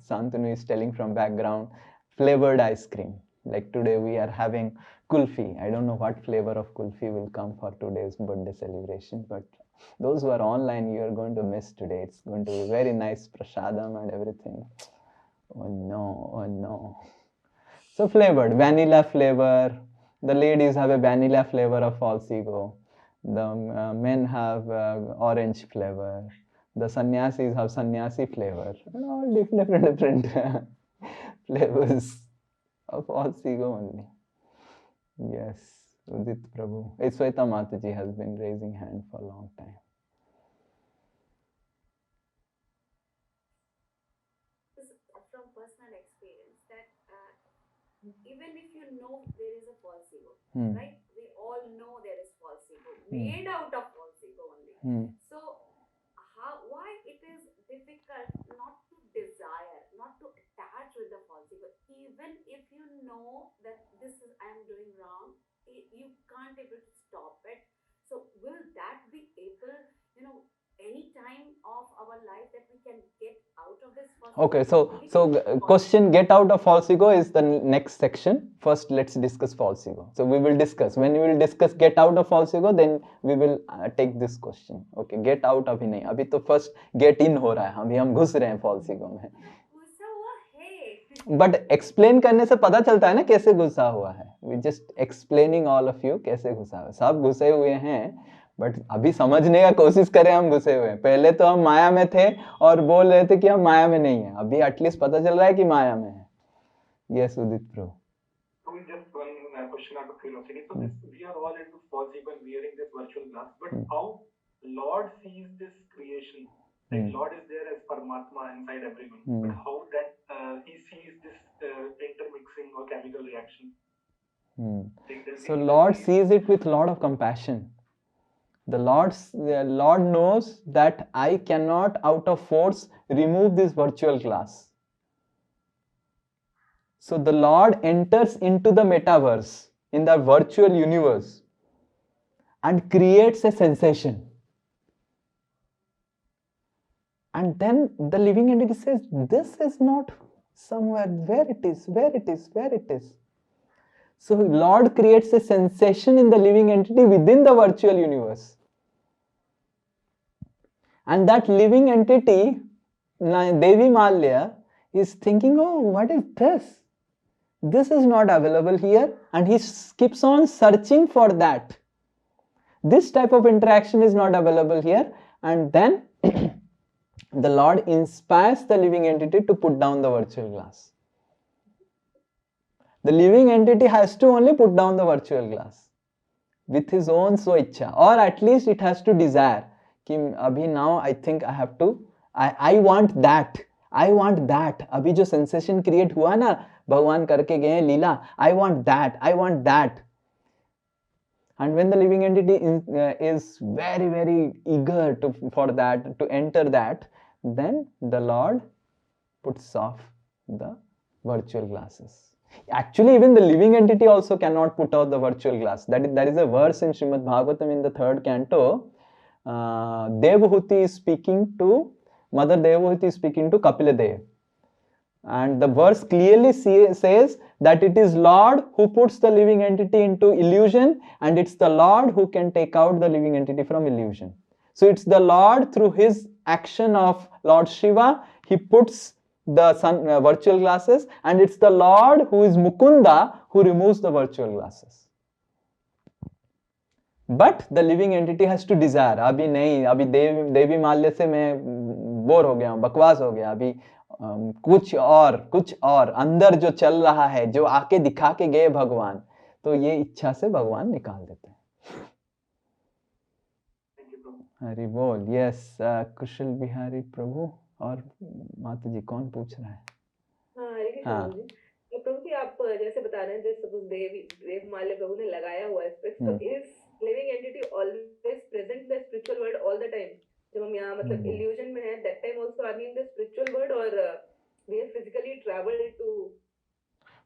Santanu is telling from background, flavored ice cream. Like today we are having kulfi. I don't know what flavor of kulfi will come for today's birthday celebration, but those who are online, you are going to miss today. It's going to be very nice prasadam and everything. Oh no. So flavored, vanilla flavor. The ladies have a vanilla flavor of false ego. The men have orange flavor. The sannyasis have sannyasi flavor. All different flavors of false ego only. Yes, Udit Prabhu. Iswaita Mataji has been raising hand for a long time. From personal experience that even if you know there is a false ego, right? We all know there is false ego, made out of false ego only. So why it is difficult not to desire, not to attach with the false ego, even if you know that this is I am doing wrong, you can't able to stop it. So will that be able, any time of our life that we can get out of this false ego? Okay, so question get out of false ego is the next section. First, let's discuss false ego. So we will discuss. When we will discuss get out of false ego, then we will take this question. Okay, get out अभी नहीं. अभी तो first get in हो रहा है. अभी हम घुस रहे हैं false ego में. But explain करने से पता चलता है ना कैसे घुसा हुआ है. We just explaining all of you कैसे घुसा हुआ है. सब घुसे हुए हैं. बट अभी समझने का कोशिश करें हम घुसे हुए हैं. पहले तो हम माया में थे और बोल रहे थे कि हम माया में नहीं है. अभी एटलीस्ट पता चल रहा है कि माया में है. Yes, Udit Pro. Just one question out of curiosity. So we are all into false ego and wearing this virtual glass. But how Lord sees this creation? Like Lord is there as Paramatma inside everyone. But how that he sees this intermixing or chemical reaction? So Lord sees it with a lot of compassion. The Lord knows that I cannot out of force remove this virtual glass. So the Lord enters into the metaverse, in the virtual universe, and creates a sensation. And then the living entity says, this is not somewhere, where it is. So Lord creates a sensation in the living entity within the virtual universe. And that living entity, Devi Malya, is thinking, oh, what is this? This is not available here. And he keeps on searching for that. This type of interaction is not available here. And then the Lord inspires the living entity to put down the virtual glass. The living entity has to only put down the virtual glass with his own swaicha, or at least it has to desire कि अभी now I think I have to, I want that. अभी जो sensation create हुआ ना, भगवान करके गए लीला, I want that. And when the living entity is very, very eager for that, to enter that, then the Lord puts off the virtual glasses. Actually, even the living entity also cannot put out the virtual glass. That is a verse in Srimad Bhagavatam in the 3rd canto. Devahuti is speaking to, Mother Devahuti is speaking to Kapila Dev. And the verse clearly says that it is Lord who puts the living entity into illusion, and it's the Lord who can take out the living entity from illusion. So it's the Lord through his action of Lord Shiva, he puts the virtual glasses, and it's the Lord who is Mukunda who removes the virtual glasses. But the living entity has to desire. अभी नहीं, अभी देवी माल्य से मैं bore हो गया हूँ, बकवास हो गया. अभी कुछ और अंदर जो चल रहा है, जो आके दिखा के गए भगवान, तो ये इच्छा से भगवान निकाल देते हैं. हरि बोल. यस, कुशल बिहारी प्रभु. और माता जी कौन पूछ रहा है? हाँ, प्रभु जी आप जैसे बता रहे हैं, जैसे सपोज देव माल्य प्रभु ने लगाया हुआ है इस पे, तो is living entity always present in the spiritual world all the time? जब हम यहाँ मतलब इल्यूजन में है, that time also are we in the spiritual world, और we have physically travelled to?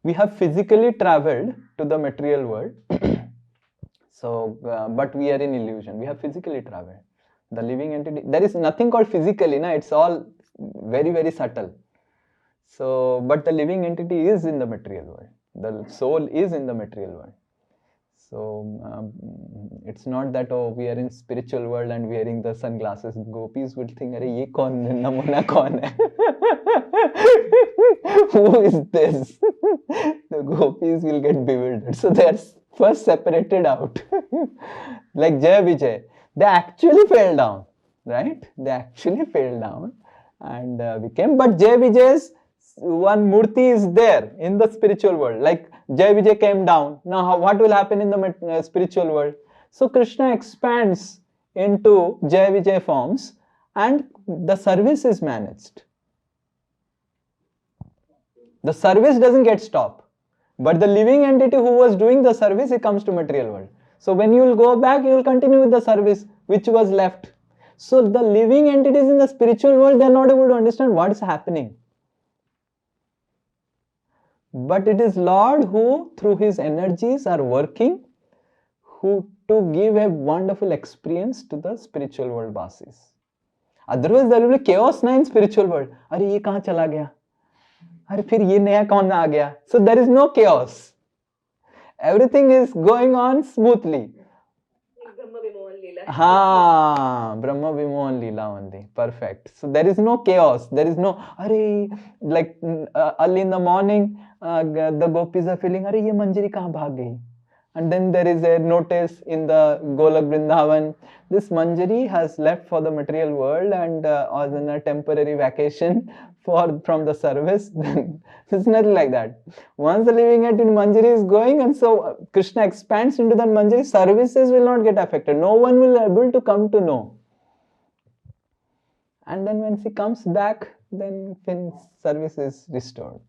We have physically traveled to the material world. So, but we are in illusion. We have physically traveled. The living entity, there is nothing called physically, na? It's all very, very subtle. So, but the living entity is in the material world. The soul is in the material world. So, it's not that, oh, we are in spiritual world and wearing the sunglasses. Gopis would think, "Arey, ye kaun hai? Namuna kaun hai?" Who is this? The gopis will get bewildered. So they are first separated out. Like Jay Vijay, they actually fell down, right? They actually fell down and became. But Jay Vijay's one murti is there in the spiritual world. Like Jay Vijay came down. Now, what will happen in the spiritual world? So Krishna expands into Jay Vijay forms, and the service is managed. The service doesn't get stopped, but the living entity who was doing the service, it comes to material world. So when you will go back, you will continue with the service which was left. So the living entities in the spiritual world, they are not able to understand what is happening. But it is Lord who, through his energies, are working who to give a wonderful experience to the spiritual world basis. Otherwise, there will be chaos in spiritual world. अरे ये कहाँ चला गया? अरे फिर ये नया कौन आ गया? So there is no chaos. Everything is going on smoothly. Brahma Vimohan Leela only. Perfect. So there is no chaos. There is no, like early in the morning, the gopis are feeling, ye manjari kahan bhag gayi? And then there is a notice in the Golak Vrindavan, this manjari has left for the material world and was in a temporary vacation from the service. It's not like that. Once the living entity manjari is going, and so Krishna expands into that manjari, services will not get affected. No one will be able to come to know. And then when she comes back, then service is restored.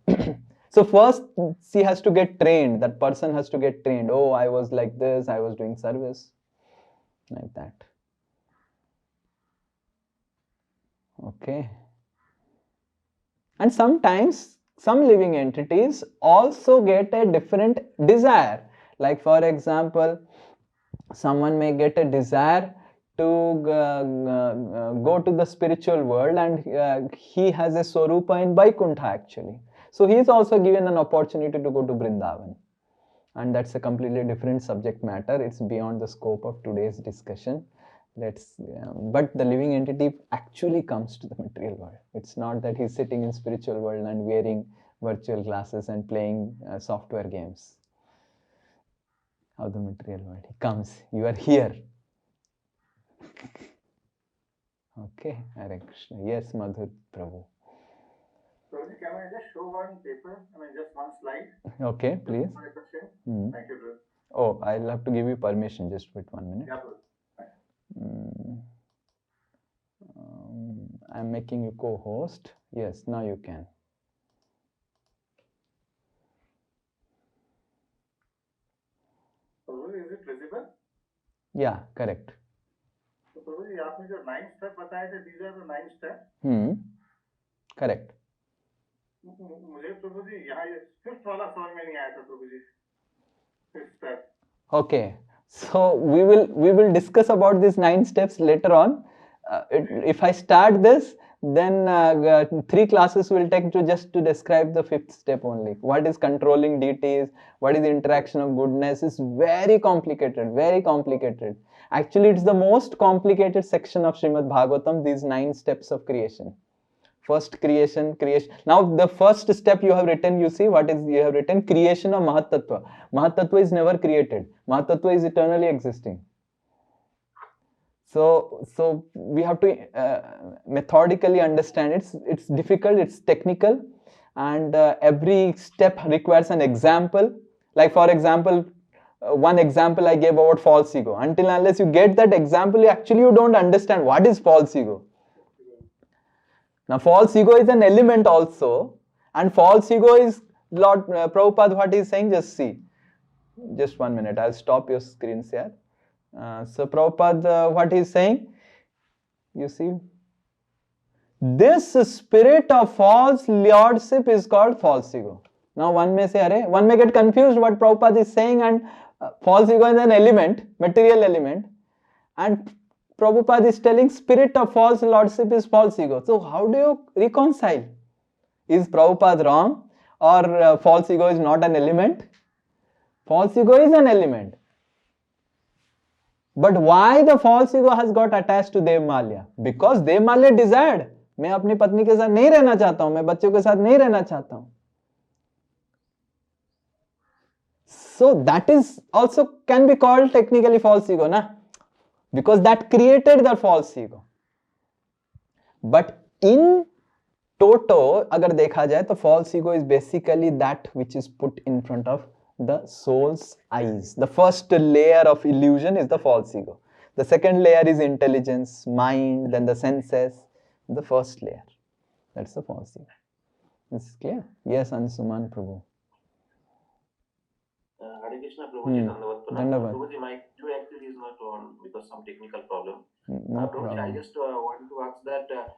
So first she has to get trained, that person has to get trained. Oh, I was like this, I was doing service, like that. Okay. And sometimes some living entities also get a different desire. Like for example, someone may get a desire to go to the spiritual world, and he has a Swarupa in Vaikuntha actually. So he is also given an opportunity to go to Vrindavan. And that's a completely different subject matter. It's beyond the scope of today's discussion. But the living entity actually comes to the material world. It's not that he's sitting in spiritual world and wearing virtual glasses and playing software games of the material world. He comes. You are here. Okay. Hare Krishna. Yes, Madhur Prabhu. So, can I just show one paper? Just one slide. Okay, please. Thank you, bro. Oh, I'll have to give you permission. Just wait 1 minute. Yeah, bro. I'm making you co-host. Yes, now you can. Prabhu, is it visible? Yeah, correct. So, Prabhu, you asked me the 9 steps. These are the 9 steps. Correct. मुझे प्रभु जी यहाँ ये fifth वाला समझ में नहीं आया था Prabhu ji fifth step. Okay, so we will discuss about these 9 steps later on. If I start this, then 3 classes will take just to describe the 5th step only. What is controlling deities? What is the interaction of goodness? Is very complicated, very complicated. Actually, it's the most complicated section of Srimad Bhagavatam. These 9 steps of creation. First creation. Now the first step you have written, you see what is you have written? Creation of Mahatattva. Mahatattva is never created. Mahatattva is eternally existing. So we have to methodically understand. It's difficult, it's technical, and every step requires an example. Like for example, one example I gave about false ego. Until unless you get that example, you don't understand what is false ego. Now, false ego is an element also, and false ego is Lord Prabhupada, what he is saying, just see. Just 1 minute, I'll stop your screens here. So, Prabhupada, what he is saying, you see, this spirit of false lordship is called false ego. Now, one may say, one may get confused what Prabhupada is saying, and false ego is an element, material element, and Prabhupada is telling spirit of false lordship is false ego. So how do you reconcile? Is Prabhupada wrong, or false ego is not an element? False ego is an element. But why the false ego has got attached to Dev Malya? Because Dev Malya desired, मैं अपनी पत्नी के साथ नहीं रहना चाहता हूं, मैं बच्चों के साथ नहीं रहना चाहता हूं. So that is also can be called technically false ego, na? Because that created the false ego. But in toto, अगर देखा जाए तो false ego is basically that which is put in front of the soul's eyes. The first layer of illusion is the false ego. The second layer is intelligence, mind, then the senses. The first layer. That's the false ego. It's clear? Yes, Ansuman Prabhu. Hare Krishna, Prabhuji, Dandavat. Prabhuji, my queue actually is not on because some technical problem. No Prabhuji, I problem. just want to ask that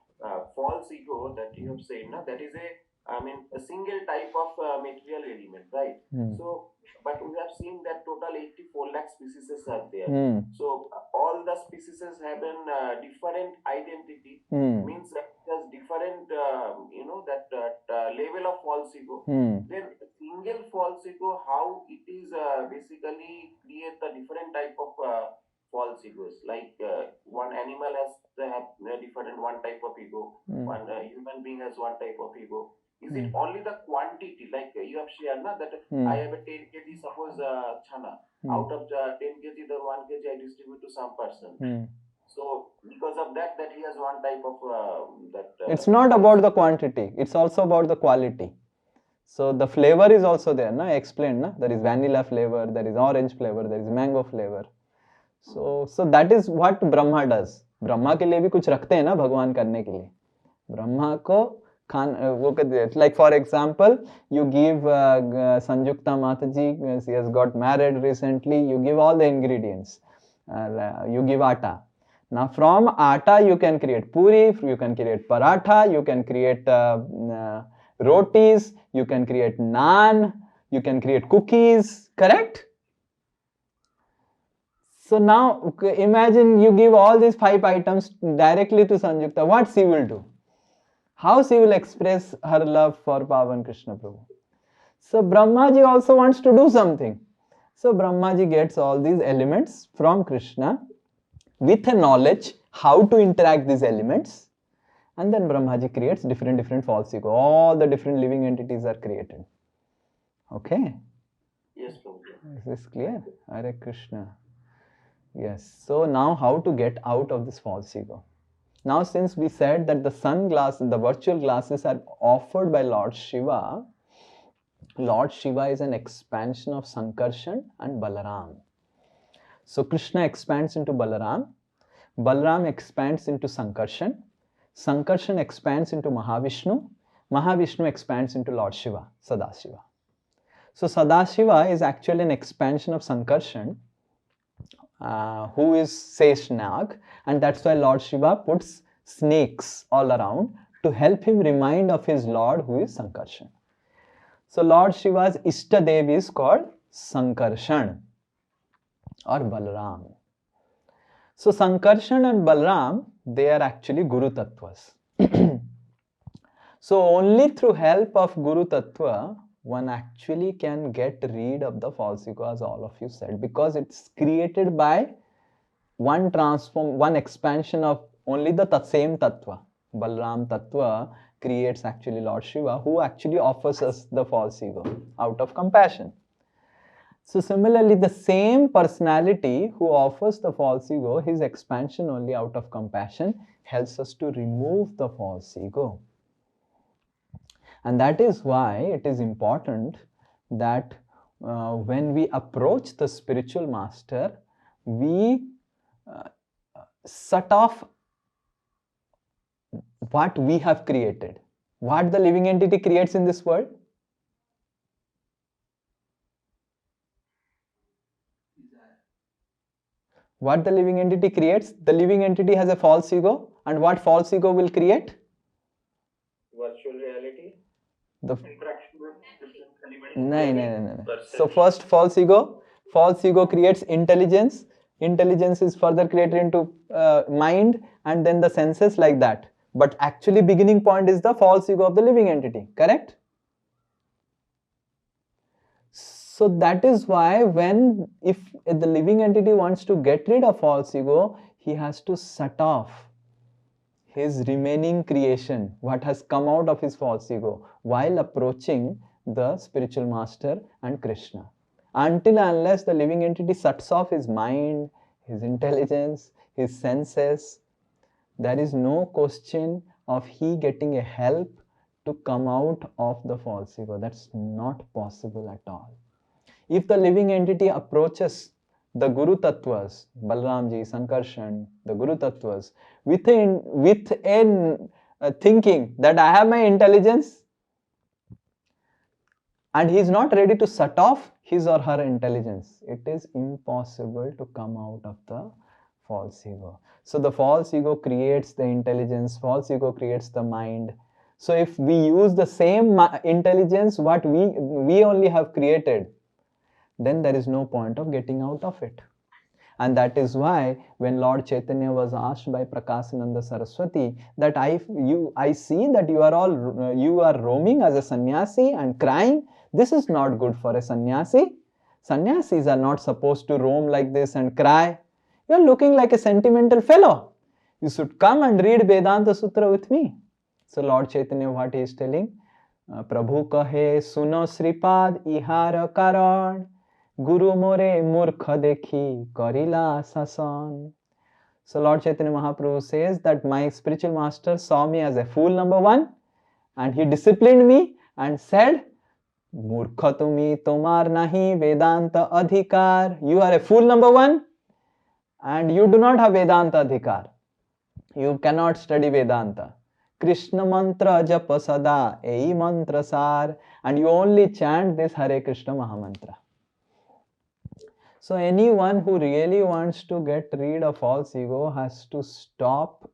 false ego that you have said, na, that is a single type of material element, right? So, but we have seen that total 84 lakh species are there. So, all the species have a different identity, means that there's different, level of false ego. Then, single false ego, how it is basically create a different type of false egos. Like one animal has a different one type of ego, one human being has one type of ego. Is it only the quantity, like you have shared, na, that I have a 10 kg, suppose chana, out of the 10 kg, the 1 kg I distribute to some person. So, because of that he has one type of it's not about the quantity, it's also about the quality. So, the flavor is also there, na? I explained, na? There is vanilla flavor, there is orange flavor, there is mango flavor. So that is what Brahma does. Brahma के लिए भी कुछ रखते हैं ना भगवान करने के लिए. ब्रह्मा को खान वो कहते, like for example, you give Sanjukta Mataji, she has got married recently, you give all the ingredients, you give atta. Now from atta you can create puri, you can create paratha, you can create rotis, you can create naan, you can create cookies, correct? So now imagine you give all these 5 items directly to Sanjukta. What she will do? How she will express her love for Pavan Krishna Prabhu? So Brahmaji also wants to do something. So Brahmaji gets all these elements from Krishna with a knowledge how to interact these elements, and then Brahmaji creates different false ego. All the different living entities are created. Okay? Yes, Prabhuji. Is this clear? Hare Krishna. Yes. So now how to get out of this false ego? Now since we said that the sunglasses, the virtual glasses are offered by Lord Shiva, Lord Shiva is an expansion of Sankarshan and Balaram. So Krishna expands into Balaram, Balaram expands into Sankarshan, Sankarshan expands into Mahavishnu, Mahavishnu expands into Lord Shiva, Sadashiva. So Sadashiva is actually an expansion of Sankarshan, who is Seshnag, and that's why Lord Shiva puts snakes all around to help him remind of his Lord who is Sankarshan. So Lord Shiva's Ishta Dev is called Sankarshan or Balaram. So Sankarshan and Balaram, they are actually Guru Tattvas. So only through help of Guru Tattva one actually can get rid of the false ego, as all of you said, because it's created by one expansion of only the same Tattva. Balaram Tattva creates actually Lord Shiva, who actually offers us the false ego out of compassion. So similarly, the same personality who offers the false ego, his expansion only out of compassion helps us to remove the false ego. And that is why it is important that when we approach the spiritual master, we shut off what we have created, what the living entity creates in this world. What the living entity creates, the living entity has a false ego, and what false ego will create? Virtual reality. The Interaction with different elements. No. So first false ego false ego creates intelligence, intelligence is further created into mind and then the senses, like that. But actually beginning point is the false ego of the living entity, correct? So that is why if the living entity wants to get rid of false ego, he has to shut off his remaining creation, what has come out of his false ego, while approaching the spiritual master and Krishna. Until and unless the living entity shuts off his mind, his intelligence, his senses, there is no question of he getting a help to come out of the false ego. That's not possible at all. If the living entity approaches the Guru Tattvas, Balramji, Sankarshan, the Guru Tattvas, with a thinking that I have my intelligence, and he is not ready to shut off his or her intelligence, it is impossible to come out of the false ego. So the false ego creates the intelligence, false ego creates the mind. So if we use the same intelligence what we only have created, then there is no point of getting out of it. And that is why when Lord Chaitanya was asked by Prakasananda Saraswati that I see that you are roaming as a sannyasi and crying, this is not good for a sannyasi. Sannyasis are not supposed to roam like this and cry. You are looking like a sentimental fellow. You should come and read Vedanta Sutra with me. So Lord Chaitanya, what he is telling? Prabhu kahe suno Sripad ihara karan, Guru more murkha dekhi karila sasan. So Lord Chaitanya Mahaprabhu says that my spiritual master saw me as a fool, number one, and he disciplined me and said, Murkha tumi tomar nahi Vedanta adhikar. You are a fool, number one, and you do not have Vedanta adhikar. You cannot study Vedanta. Krishna mantra japa sada, ei mantra sar, and you only chant this Hare Krishna Mahamantra. So anyone who really wants to get rid of false ego has to stop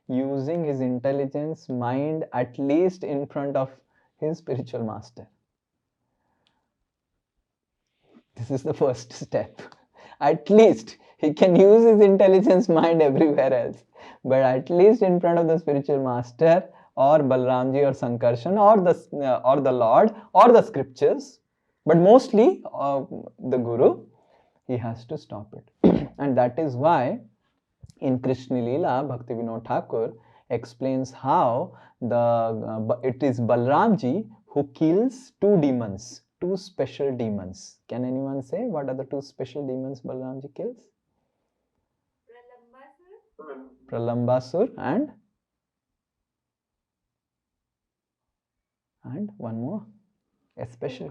using his intelligence, mind, at least in front of his spiritual master. This is the first step. At least he can use his intelligence, mind everywhere else, but at least in front of the spiritual master or Balramji or Sankarshan or the Lord or the scriptures, but mostly the Guru, he has to stop it. And that is why in Krishna Leela, Bhaktivinoda Thakur explains how it is Balramji who kills two demons, two special demons. Can anyone say what are the two special demons Balramji kills? Pralambasur and one more, especially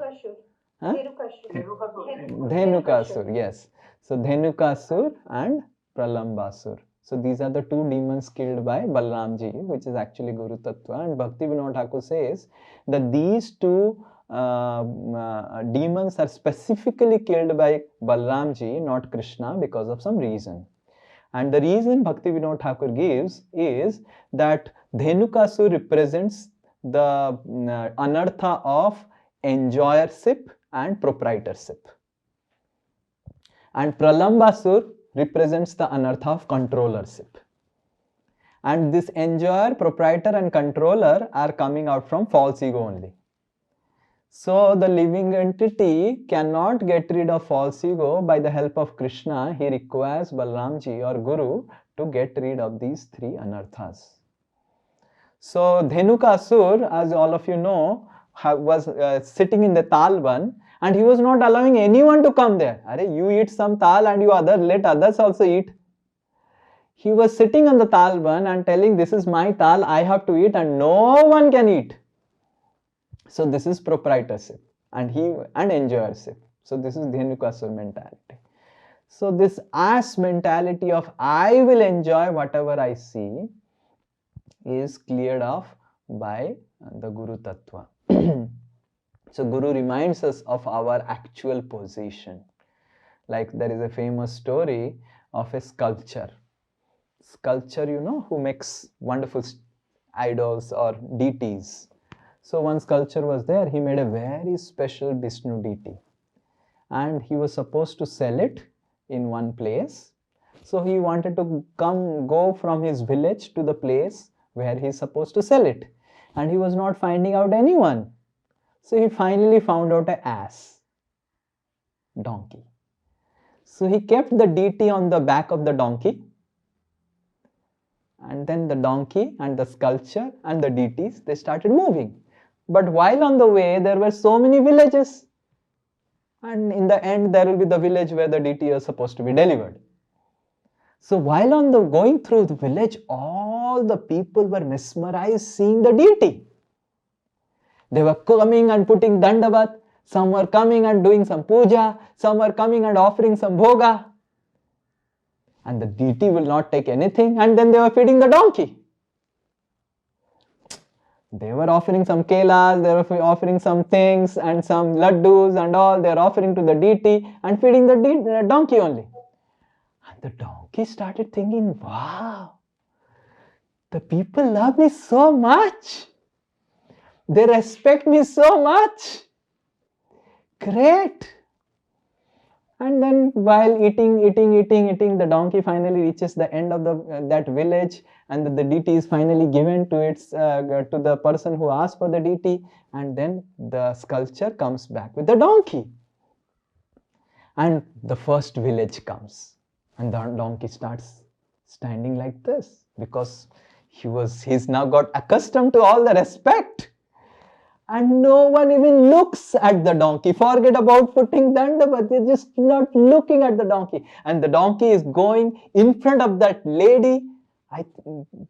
Dhenukasur, yes. So Dhenukasur and Pralambasur. So these are the two demons killed by Balramji, which is actually Guru Tattva. And Bhaktivinoda Thakur says that these two demons are specifically killed by Balramji, not Krishna, because of some reason. And the reason Bhaktivinoda Thakur gives is that Dhenukasur represents the anartha of enjoyership and proprietorship, and Pralambasur represents the anartha of controllership. And this enjoyer, proprietor and controller are coming out from false ego only. So the living entity cannot get rid of false ego by the help of Krishna. He requires Balramji or Guru to get rid of these three anarthas. So Dhenukasur, as all of you know, was sitting in the talban, and he was not allowing anyone to come there. Are you eat some tal and let others also eat. He was sitting on the talban and telling, this is my tal, I have to eat and no one can eat. So this is proprietorship and enjoyership. So this is Dhenukasur mentality. So this ass mentality of I will enjoy whatever I see is cleared off by the Guru Tattva. So Guru reminds us of our actual position. Like there is a famous story of a sculptor. Sculpture, who makes wonderful idols or deities. So one sculpture was there, he made a very special Vishnu deity. and he was supposed to sell it in one place. So he wanted to go from his village to the place where he's supposed to sell it, and he was not finding out anyone. So he finally found out an donkey. So he kept the deity on the back of the donkey, and then the donkey and the sculpture and the deities, they started moving. But while on the way, there were so many villages, and in the end there will be the village where the deity is supposed to be delivered. So while on the going through the village, all the people were mesmerized seeing the deity. They were coming and putting dandavat, some were coming and doing some puja, some were coming and offering some bhoga. And the deity will not take anything, and then they were feeding the donkey. They were offering some kelas, they were offering some things and some laddus and all, they are offering to the deity and feeding the donkey only. And the donkey started thinking, wow, the people love me so much. They respect me so much. Great. And then while eating, the donkey finally reaches the end of that village, and the deity is finally given to to the person who asked for the deity, and then the sculpture comes back with the donkey. And the first village comes, and the donkey starts standing like this because he's now got accustomed to all the respect. And no one even looks at the donkey. Forget about putting dandavat. They're just not looking at the donkey. And the donkey is going in front of that lady.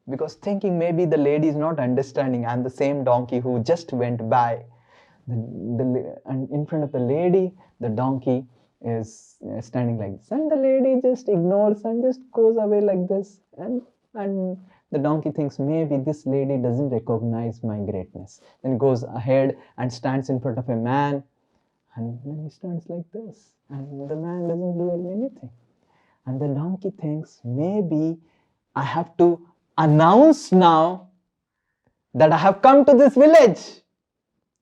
Because thinking maybe the lady is not understanding. I'm the same donkey who just went by. And in front of the lady, the donkey is standing like this. And the lady just ignores and just goes away like this. And the donkey thinks maybe this lady doesn't recognize my greatness. Then goes ahead and stands in front of a man, and then he stands like this, and the man doesn't do anything. And the donkey thinks maybe I have to announce now that I have come to this village.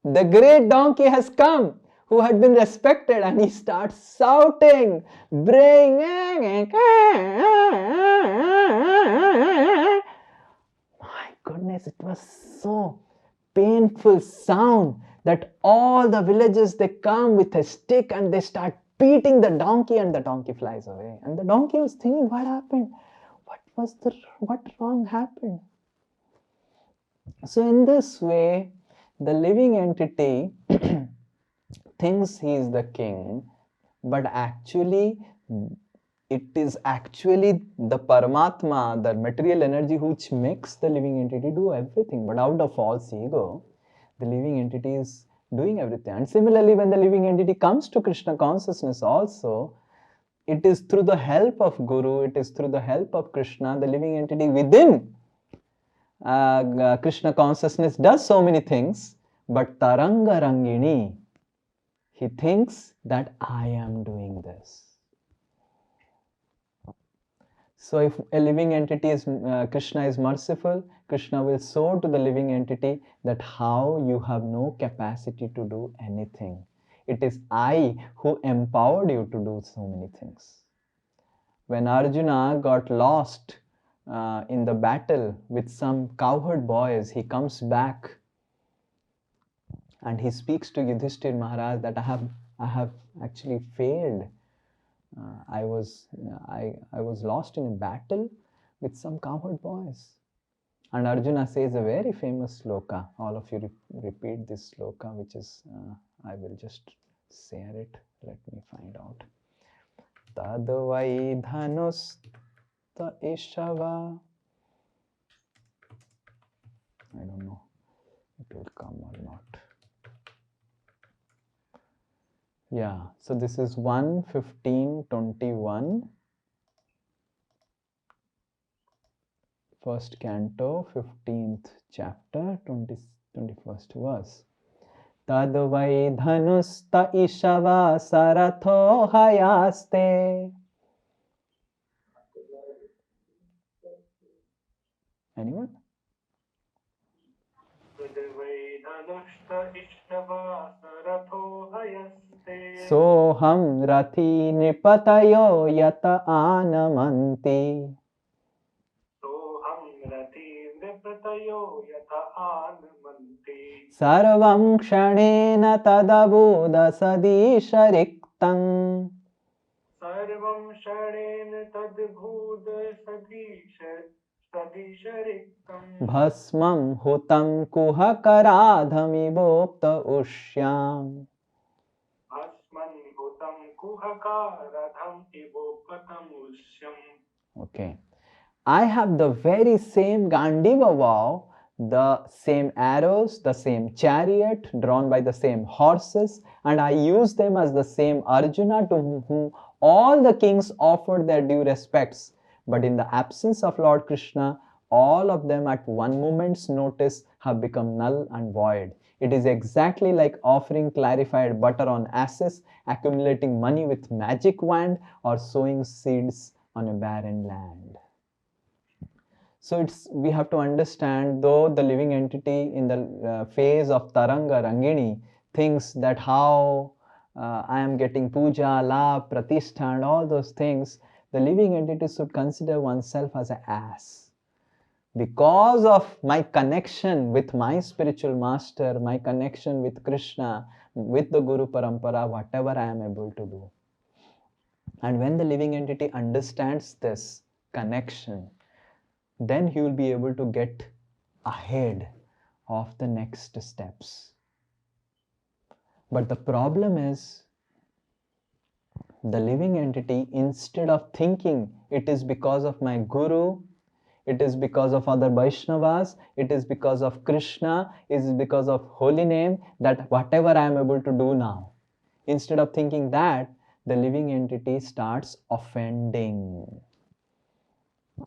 The great donkey has come, who had been respected, and he starts shouting, braying. My goodness, it was so painful sound that all the villagers, they come with a stick and they start beating the donkey, and the donkey flies away. And the donkey was thinking, what happened? What wrong happened? So in this way, the living entity thinks he is the king, but actually it is actually the Paramatma, the material energy, which makes the living entity do everything. But out of false ego, the living entity is doing everything. And similarly, when the living entity comes to Krishna consciousness also, it is through the help of Guru, it is through the help of Krishna, the living entity within Krishna consciousness does so many things. But Taranga Rangini, he thinks that I am doing this. So if a living entity is, Krishna is merciful, Krishna will show to the living entity that how you have no capacity to do anything. It is I who empowered you to do so many things. When Arjuna got lost in the battle with some cowherd boys, he comes back and he speaks to Yudhishthir Maharaj that I have actually failed. I was lost in a battle with some cowherd boys. And Arjuna says a very famous sloka. All of you repeat this sloka, which is, I will just share it. Let me find out. Tadvai dhanusta ishava. I don't know it will come or not. Yeah, so this is 1:15:21. First canto, 15th chapter, 21st verse. Tadvai dhanusta ishava saratho hayaste. Anyone? Soham Rathi Nipatayo Yata Anamanti. Sarvam Kshanena Tadabodha Sadishariktam. Sarvam Shaden Tadbhuda Sadishariktam. Bhasmam Hutam Kuhakaradhami Bhopta Ushyam. Okay. I have the very same Gandiva vow, the same arrows, the same chariot drawn by the same horses, and I use them as the same Arjuna to whom all the kings offered their due respects. But in the absence of Lord Krishna, all of them at one moment's notice have become null and void. It is exactly like offering clarified butter on ashes, accumulating money with magic wand, or sowing seeds on a barren land. So we have to understand, though the living entity in the phase of Taranga Rangini thinks that how I am getting puja, la, pratishtha and all those things, the living entity should consider oneself as an ass. Because of my connection with my spiritual master, my connection with Krishna, with the Guru Parampara, whatever I am able to do. And when the living entity understands this connection, then he will be able to get ahead of the next steps. But the problem is, the living entity, instead of thinking it is because of my Guru, it is because of other Vaishnavas, it is because of Krishna, it is because of holy name that whatever I am able to do now. Instead of thinking that, the living entity starts offending.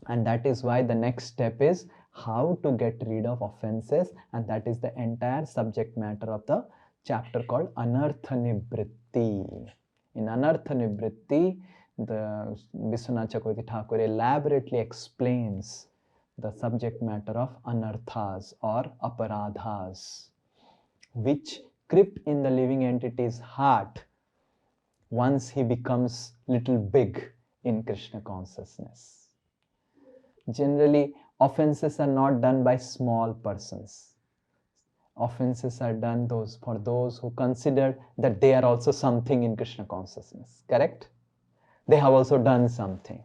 And that is why the next step is how to get rid of offenses, and that is the entire subject matter of the chapter called Anartha Nivritti. In Anartha Nivritti, the Vishwanath Chakravarti Thakur elaborately explains the subject matter of anarthas or aparadhas, which creep in the living entity's heart once he becomes little big in Krishna consciousness. Generally, offenses are not done by small persons. Offenses are done for those who consider that they are also something in Krishna consciousness. Correct? They have also done something.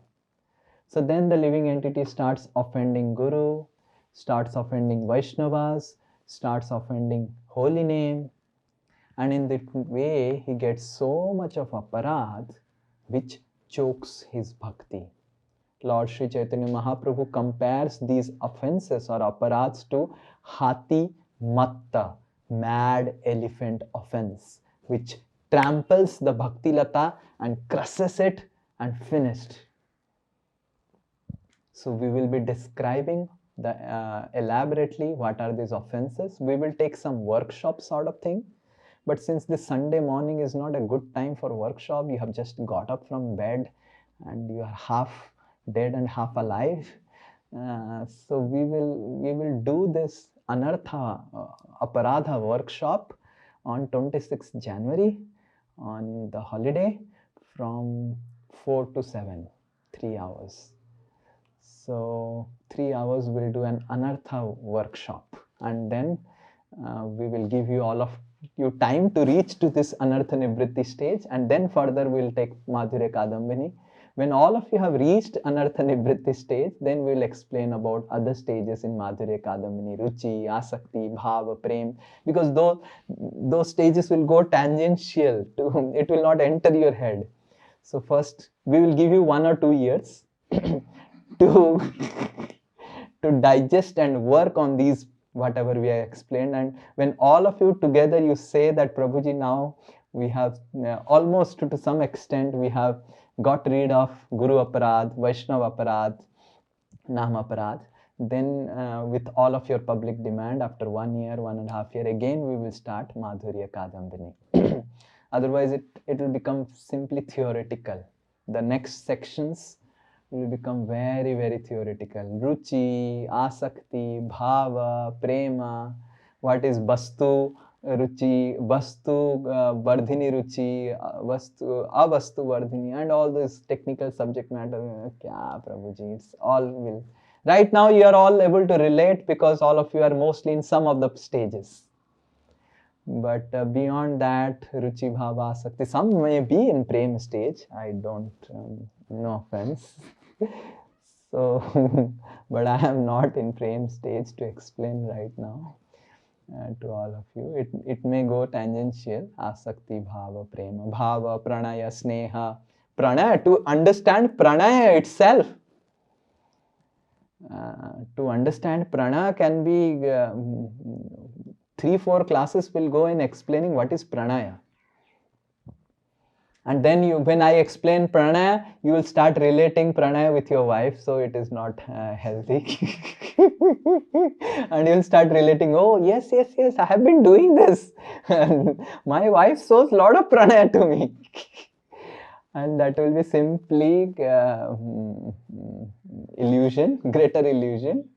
So then the living entity starts offending Guru, starts offending Vaishnavas, starts offending holy name, and in that way he gets so much of aparadh which chokes his bhakti. Lord Sri Chaitanya Mahaprabhu compares these offenses or aparadhs to Hati Matta, mad elephant offense, which tramples the Bhakti Lata and crushes it and finished. So we will be describing elaborately what are these offenses. We will take some workshop sort of thing. But since this Sunday morning is not a good time for workshop, you have just got up from bed and you are half dead and half alive. So we will do this Anartha Aparadha workshop on 26th January on the holiday from 4 to 7, 3 hours. So 3 hours we'll do an Anartha workshop, and then we will give you all of you time to reach to this Anartha Nivritti stage, and then further we'll take Madhurya Kadambini. When all of you have reached Anartha Nivritti stage, then we'll explain about other stages in Madhurya Kadambini, Ruchi, Asakti, Bhava, Prem, because those stages will go tangential to, it will not enter your head. So first we will give you 1 or 2 years to digest and work on these whatever we have explained, and when all of you together you say that Prabhuji, now we have almost to some extent we have got rid of Guru Aparadh, Vaishnava Aparadh, Nam Aparadh, then with all of your public demand, after 1 year, 1.5 years, again we will start Madhurya Kadambini. Otherwise it will become simply theoretical. The next sections will become very, very theoretical. Ruchi, Asakti, Bhava, Prema, what is Bastu, ruchi, vastu vardhini ruchi, vastu avastu vardhini, and all this technical subject matter. Kya Prabhuji, it's all will. Right now you are all able to relate because all of you are mostly in some of the stages. But beyond that, ruchi bhava asakti, some may be in prem stage. I don't, no offense. So, but I am not in prem stage to explain right now to all of you. It may go tangential, asakti, bhava, prema, bhava, pranaya, sneha. Pranaya, to understand pranaya itself. To understand prana can be 3-4 classes will go in explaining what is pranaya. And then when I explain pranaya, you will start relating pranaya with your wife, so it is not healthy. And you'll start relating, oh yes, I have been doing this. My wife shows a lot of pranaya to me. And that will be simply illusion, greater illusion.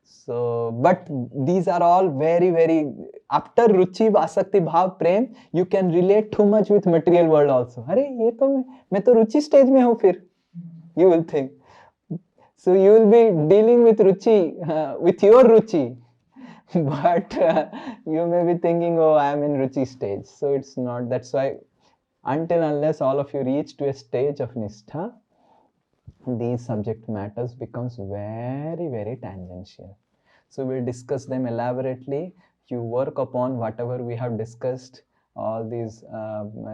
So, but these are all very, very, after ruchi, asakti, bhav, prem, you can relate too much with material world also. Arey, ye to मैं तो ruchi stage में हूँ फिर. You will think. So you will be dealing with ruchi, with your ruchi. But you may be thinking, oh, I am in ruchi stage. So it's not. That's why until unless all of you reach to a stage of nistha, these subject matters becomes very, very tangential. So we'll discuss them elaborately. You work upon whatever we have discussed, all these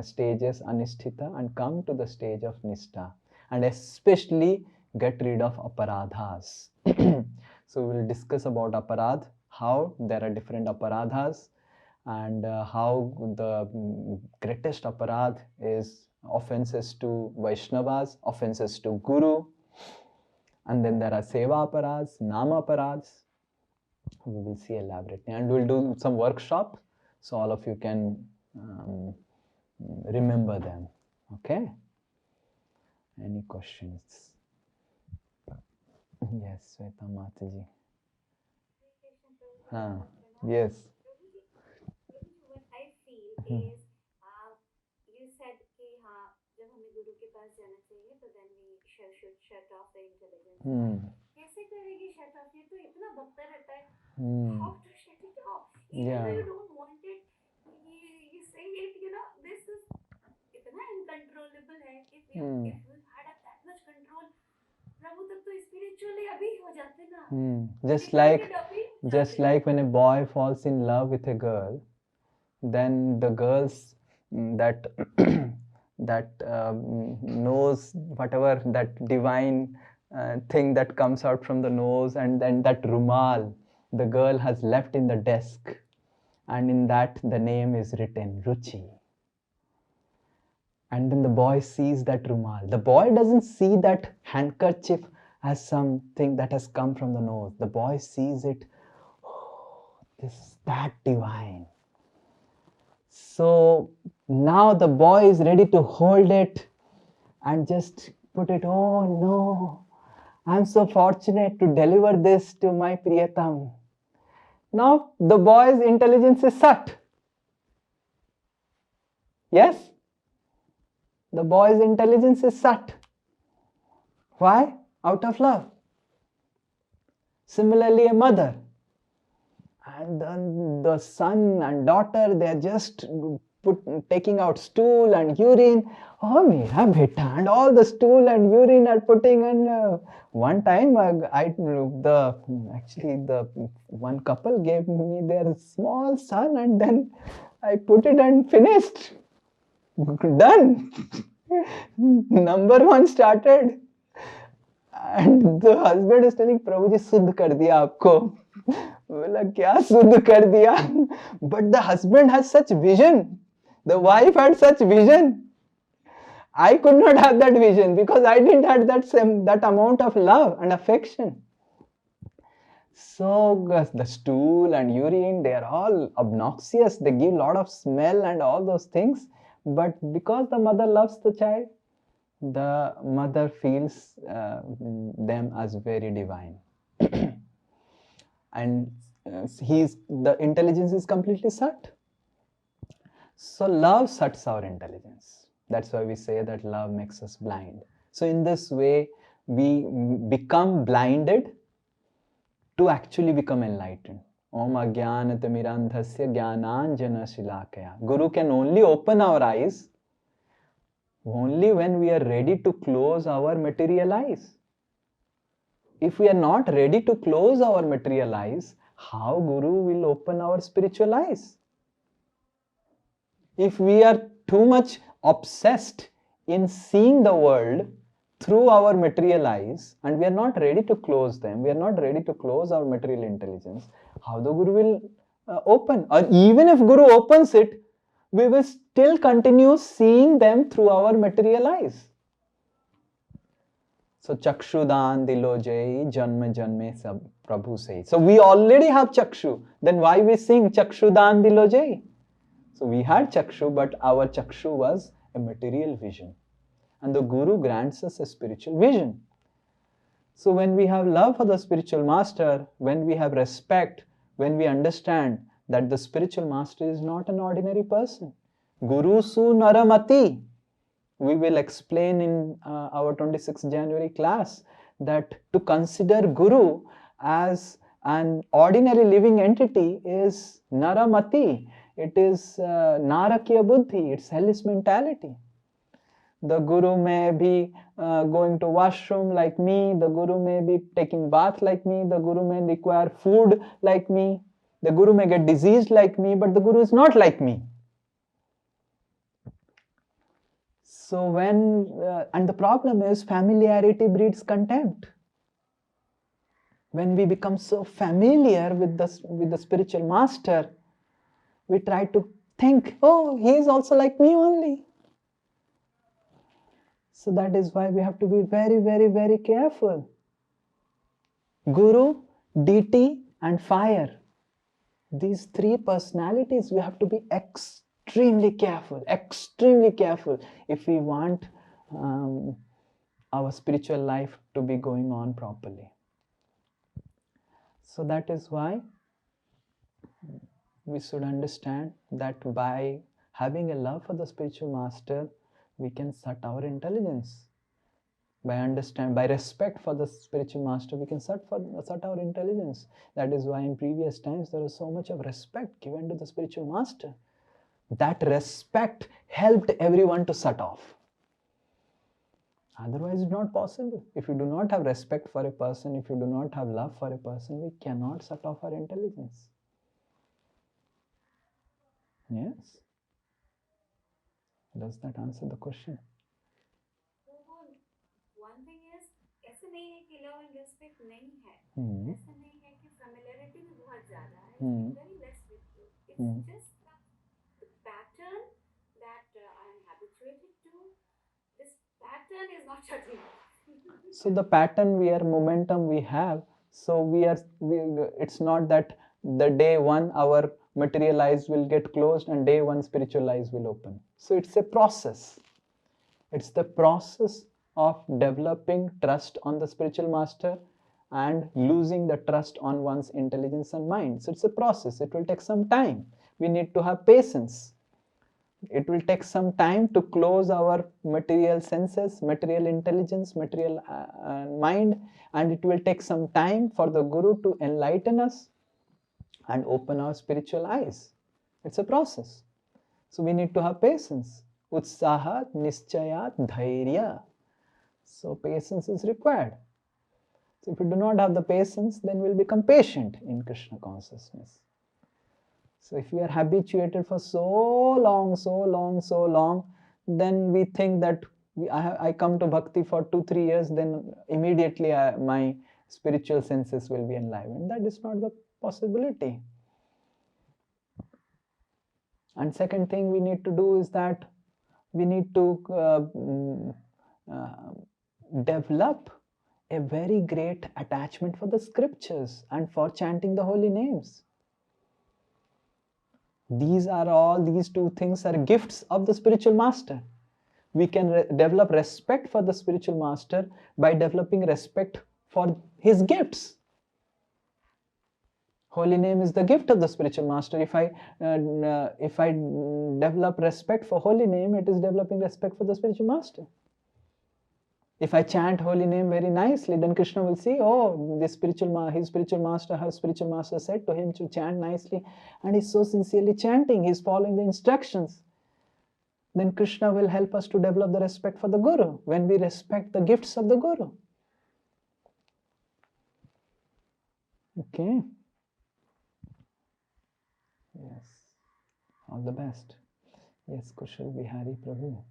stages, anisthita, and come to the stage of nistha. And especially get rid of aparadhas. So we'll discuss about aparadh, how there are different aparadhas, and how the greatest aparadh is offenses to Vaishnavas, offenses to Guru, and then there are seva aparadhs, nama aparadhs. We will see elaborately, and we'll do some workshop so all of you can remember them. Okay? Any questions? Yes, Sweta Mataji. Yes. What I feel is, you said कि हाँ जब हमें गुरु के पास जाना चाहिए तो then we should shut off the intelligence. कैसे करेंगे shut off? ये तो इतना बकता रहता है. How to shut it off? Even though you don't want it, you say it. You know, this is इतना uncontrollable है. If you had that much control, प्रभु तक तो spiritually अभी हो जाते ना. Just like when a boy falls in love with a girl, then the girls that knows whatever that divine thing that comes out from the nose, and then that rumal the girl has left in the desk, and in that the name is written Ruchi. And then the boy sees that rumal. The boy doesn't see that handkerchief as something that has come from the nose. The boy sees it, oh, this is that divine. So now the boy is ready to hold it and just put it, oh no, I'm so fortunate to deliver this to my Priyatam. Now the boy's intelligence is sat. Yes? The boy's intelligence is sat. Why? Out of love. Similarly, a mother. And then the son and daughter, they are just taking out stool and urine. Oh, mera beta, and all the stool and urine are putting. And one time, the one couple gave me their small son, and then I put it and finished. Done. Number one started. And the husband is telling, Prabhuji, शुद्ध कर दिया आपको. बोला क्या शुद्ध कर दिया? But the husband has such vision. The wife had such vision. I could not have that vision because I didn't have that amount of love and affection. So the stool and urine, they are all obnoxious. They give a lot of smell and all those things. But because the mother loves the child, the mother feels them as very divine. And the intelligence is completely sat. So love shuts our intelligence. That's why we say that love makes us blind. So in this way, we become blinded to actually become enlightened. Om Ajnanatimirandhasya Jnananjana Shilakaya. Guru can only open our eyes only when we are ready to close our material eyes. If we are not ready to close our material eyes, how Guru will open our spiritual eyes? If we are too much obsessed in seeing the world through our material eyes and we are not ready to close them, we are not ready to close our material intelligence, how the Guru will open? Or even if Guru opens it, we will still continue seeing them through our material eyes. So Chakshudan dilo jai janma janme sab Prabhu says. So we already have Chakshu. Then why we sing Chakshudan dilo jai? So we had Chakshu, but our Chakshu was a material vision. And the Guru grants us a spiritual vision. So when we have love for the spiritual master, when we have respect, when we understand that the spiritual master is not an ordinary person. Guru su naramati. We will explain in our 26th January class that to consider Guru as an ordinary living entity is naramati. It is narakya buddhi, it's hellish mentality. The Guru may be going to washroom like me, the Guru may be taking bath like me, the Guru may require food like me, the Guru may get diseased like me, but the Guru is not like me. So when, and the problem is familiarity breeds contempt. When we become so familiar with the spiritual master, we try to think, oh, he is also like me only. So that is why we have to be very, very, very careful. Guru, deity and fire. These three personalities, we have to be extremely careful if we want our spiritual life to be going on properly. So that is why we should understand that by having a love for the spiritual master, we can shut our intelligence. By respect for the spiritual master, we can shut our intelligence. That is why in previous times there was so much of respect given to the spiritual master. That respect helped everyone to shut off. Otherwise, it's not possible. If you do not have respect for a person, if you do not have love for a person, we cannot shut off our intelligence. Yes? Does that answer the question? One thing is, ऐसे नहीं है कि love and respect नहीं है. ऐसे नहीं है कि familiarity भी बहुत ज़्यादा है. It's very less with you. It's just the pattern that I am habituated to. This pattern is not shutting off. So the pattern momentum we have, so it's not that the day one our material eyes will get closed and day one spiritual eyes will open. So it's a process. It's the process of developing trust on the spiritual master and losing the trust on one's intelligence and mind. So it's a process. It will take some time. We need to have patience. It will take some time to close our material senses, material intelligence, material mind, and it will take some time for the Guru to enlighten us and open our spiritual eyes. It's a process. So we need to have patience. Utsahat, nischayat, dhairya. So patience is required. So if we do not have the patience, then we'll become patient in Krishna consciousness. So if we are habituated for so long, then we think that I come to bhakti for 2-3 years, then immediately my spiritual senses will be enlivened. That is not the possibility. And second thing we need to do is that we need to develop a very great attachment for the scriptures and for chanting the holy names. These two things are gifts of the spiritual master. We can develop respect for the spiritual master by developing respect for his gifts. Holy name is the gift of the spiritual master. If I develop respect for holy name, it is developing respect for the spiritual master. If I chant holy name very nicely, then Krishna will see, oh, his spiritual master, her spiritual master said to him to chant nicely, and he's so sincerely chanting, he's following the instructions. Then Krishna will help us to develop the respect for the Guru, when we respect the gifts of the Guru. Okay. Yes. All the best. Yes, Kushal Bihari Prabhu.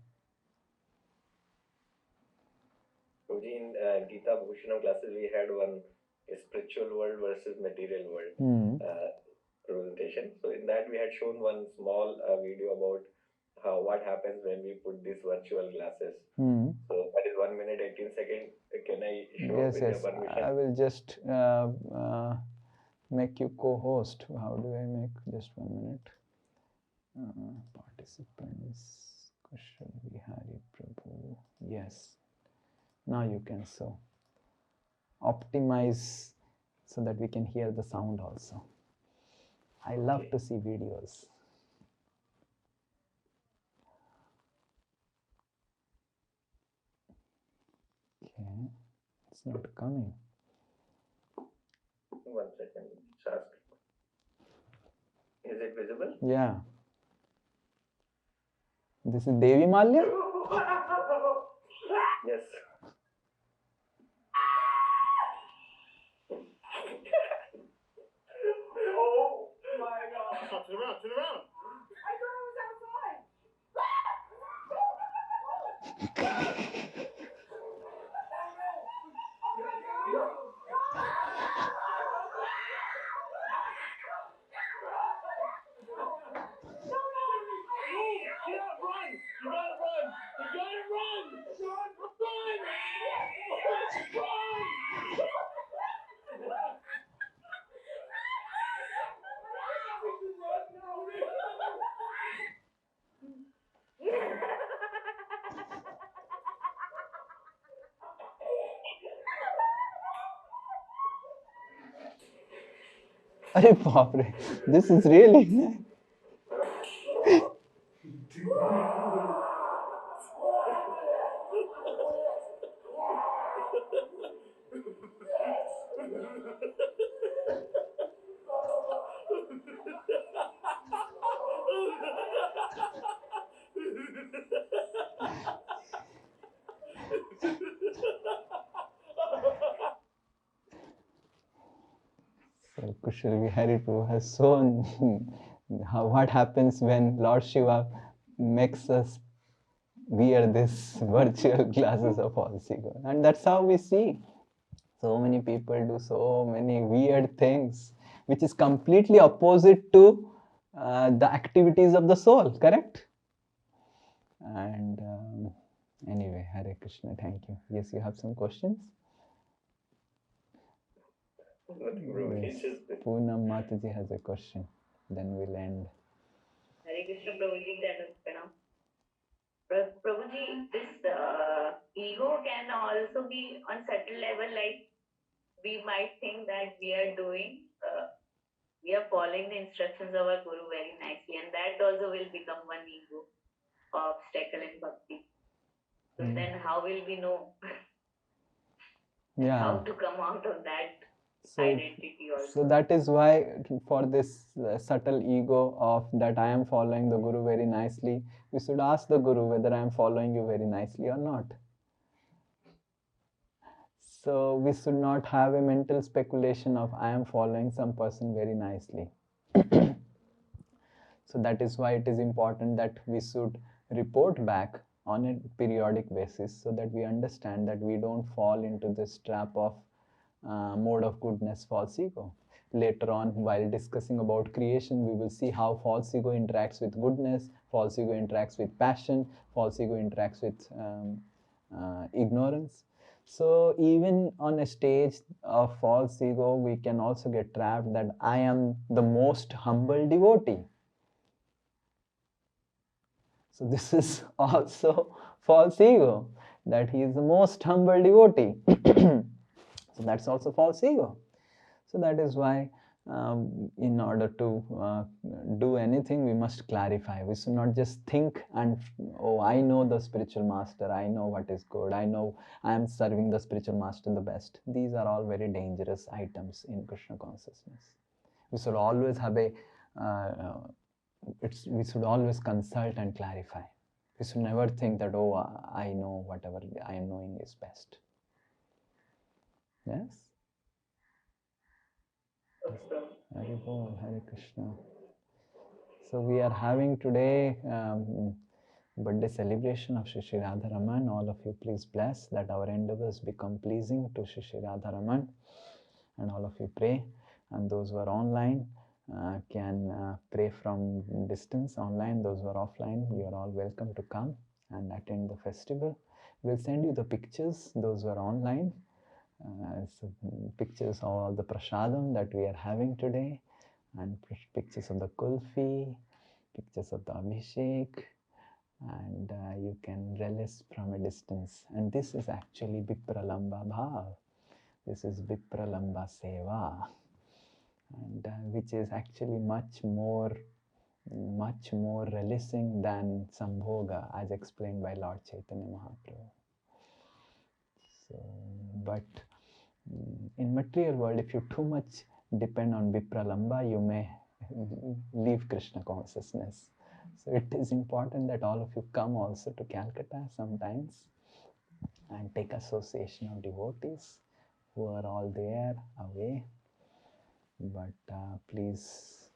In Gita Bhushanam classes, we had one spiritual world versus material world presentation. So in that, we had shown one small video about what happens when we put these virtual glasses. So that is 1 minute 18 seconds. Can I show Yes, with yes. your permission? I will just make you co-host. How do I make? Just 1 minute. Participants, Kushal Bihari Prabhu. Yes. Now you can so optimize so that we can hear the sound also. I love to see videos. Okay, it's not coming. 1 second. Just ask. Is it visible? Yeah. This is Devi Malya? Yes. Oh my God. Turn around, turn around. I thought I was outside. Arey baapre, this is really... So Kushal Bihari Prabhu has shown what happens when Lord Shiva makes us wear this virtual glasses of false ego. And that's how we see. So many people do so many weird things, which is completely opposite to the activities of the soul, correct? And anyway, Hare Krishna, thank you. Yes, you have some questions? Yes. Poonam Mataji has a question. Then we'll end. Hare Krishna Prabhuji, Prabhuji, this ego can also be on subtle level, like we might think that we are doing, we are following the instructions of our Guru very nicely, and that also will become one ego obstacle in bhakti. So then how will we know how to come out of that identity also? So that is why for this subtle ego of that I am following the Guru very nicely, we should ask the Guru whether I am following you very nicely or not. So we should not have a mental speculation of I am following some person very nicely. So that is why it is important that we should report back on a periodic basis so that we understand that we don't fall into this trap of mode of goodness, false ego. Later on, while discussing about creation, we will see how false ego interacts with goodness, false ego interacts with passion, false ego interacts with ignorance. So even on a stage of false ego, we can also get trapped that I am the most humble devotee. So this is also false ego, that he is the most humble devotee. So that's also false ego. So that is why in order to do anything, we must clarify. We should not just think and, oh, I know the spiritual master, I know what is good, I know I am serving the spiritual master the best. These are all very dangerous items in Krishna consciousness. We should always have a, we should always consult and clarify. We should never think that, oh, I know whatever I am knowing is best. Yes? Hare Bol, Hare Krishna. So we are having today birthday celebration of Shri Radharaman. All of you please bless that our endeavors become pleasing to Shri Radharaman, and all of you pray. And those who are online can pray from distance online. Those who are offline, you are all welcome to come and attend the festival. We'll send you the pictures, those who are online. So pictures of all the prasadam that we are having today, and pictures of the kulfi, pictures of the abhishek, and you can relish from a distance. And this is actually Vipralamba Bhav. This is Vipralamba Seva, and which is actually much more relishing than Sambhoga, as explained by Lord Chaitanya Mahaprabhu. So, but in material world, if you too much depend on Vipralamba, you may leave Krishna consciousness. So it is important that all of you come also to Calcutta sometimes and take association of devotees who are all there away. But please,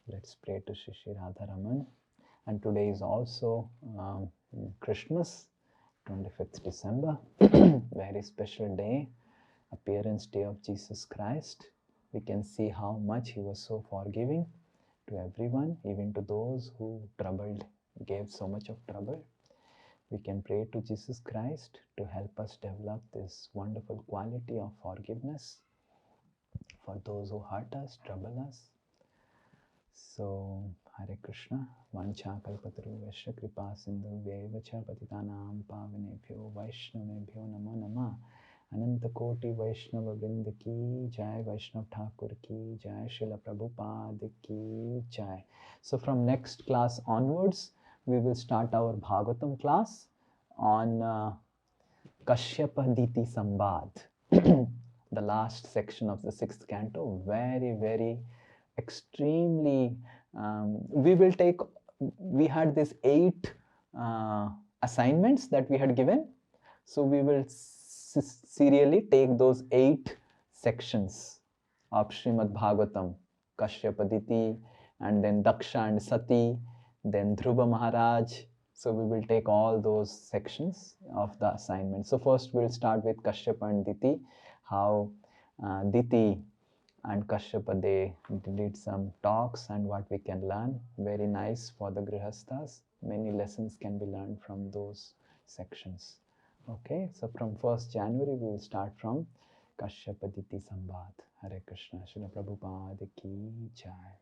let's pray to Shri Shri Radharaman. And today is also Christmas, 25th December, very special day, appearance day of Jesus Christ. We can see how much he was so forgiving to everyone, even to those who gave so much of trouble. We can pray to Jesus Christ to help us develop this wonderful quality of forgiveness for those who hurt us, trouble us. So, Hare Krishna, Vancha Kalpataruvasya Kripa Sindhu Vyevacha Patitanam Pavanebhyo Vaishnavebhyo Namo Nama Ananta Koti Vaishnava Vrinda Ki Jai, Vaishnav Thakur Ki Jai, Srila Prabhupada Ki Jai. So from next class onwards, we will start our Bhagavatam class on Kashyapa Diti Sambad, the last section of the 6th canto. Very, very extremely, we had these 8 assignments that we had given. So we will serially take those 8 sections of Srimad Bhagavatam, Kashyapa Diti, and then Daksha and Sati, then Dhruva Maharaj. So we will take all those sections of the assignment. So first we'll start with Kashyapa and Diti, how Diti and Kashyapa, they did some talks and what we can learn. Very nice for the Grihasthas. Many lessons can be learned from those sections. Okay, so from 1st January, we will start from Kashyapa Diti Sambad. Hare Krishna, Srila Prabhupada Ki Jai.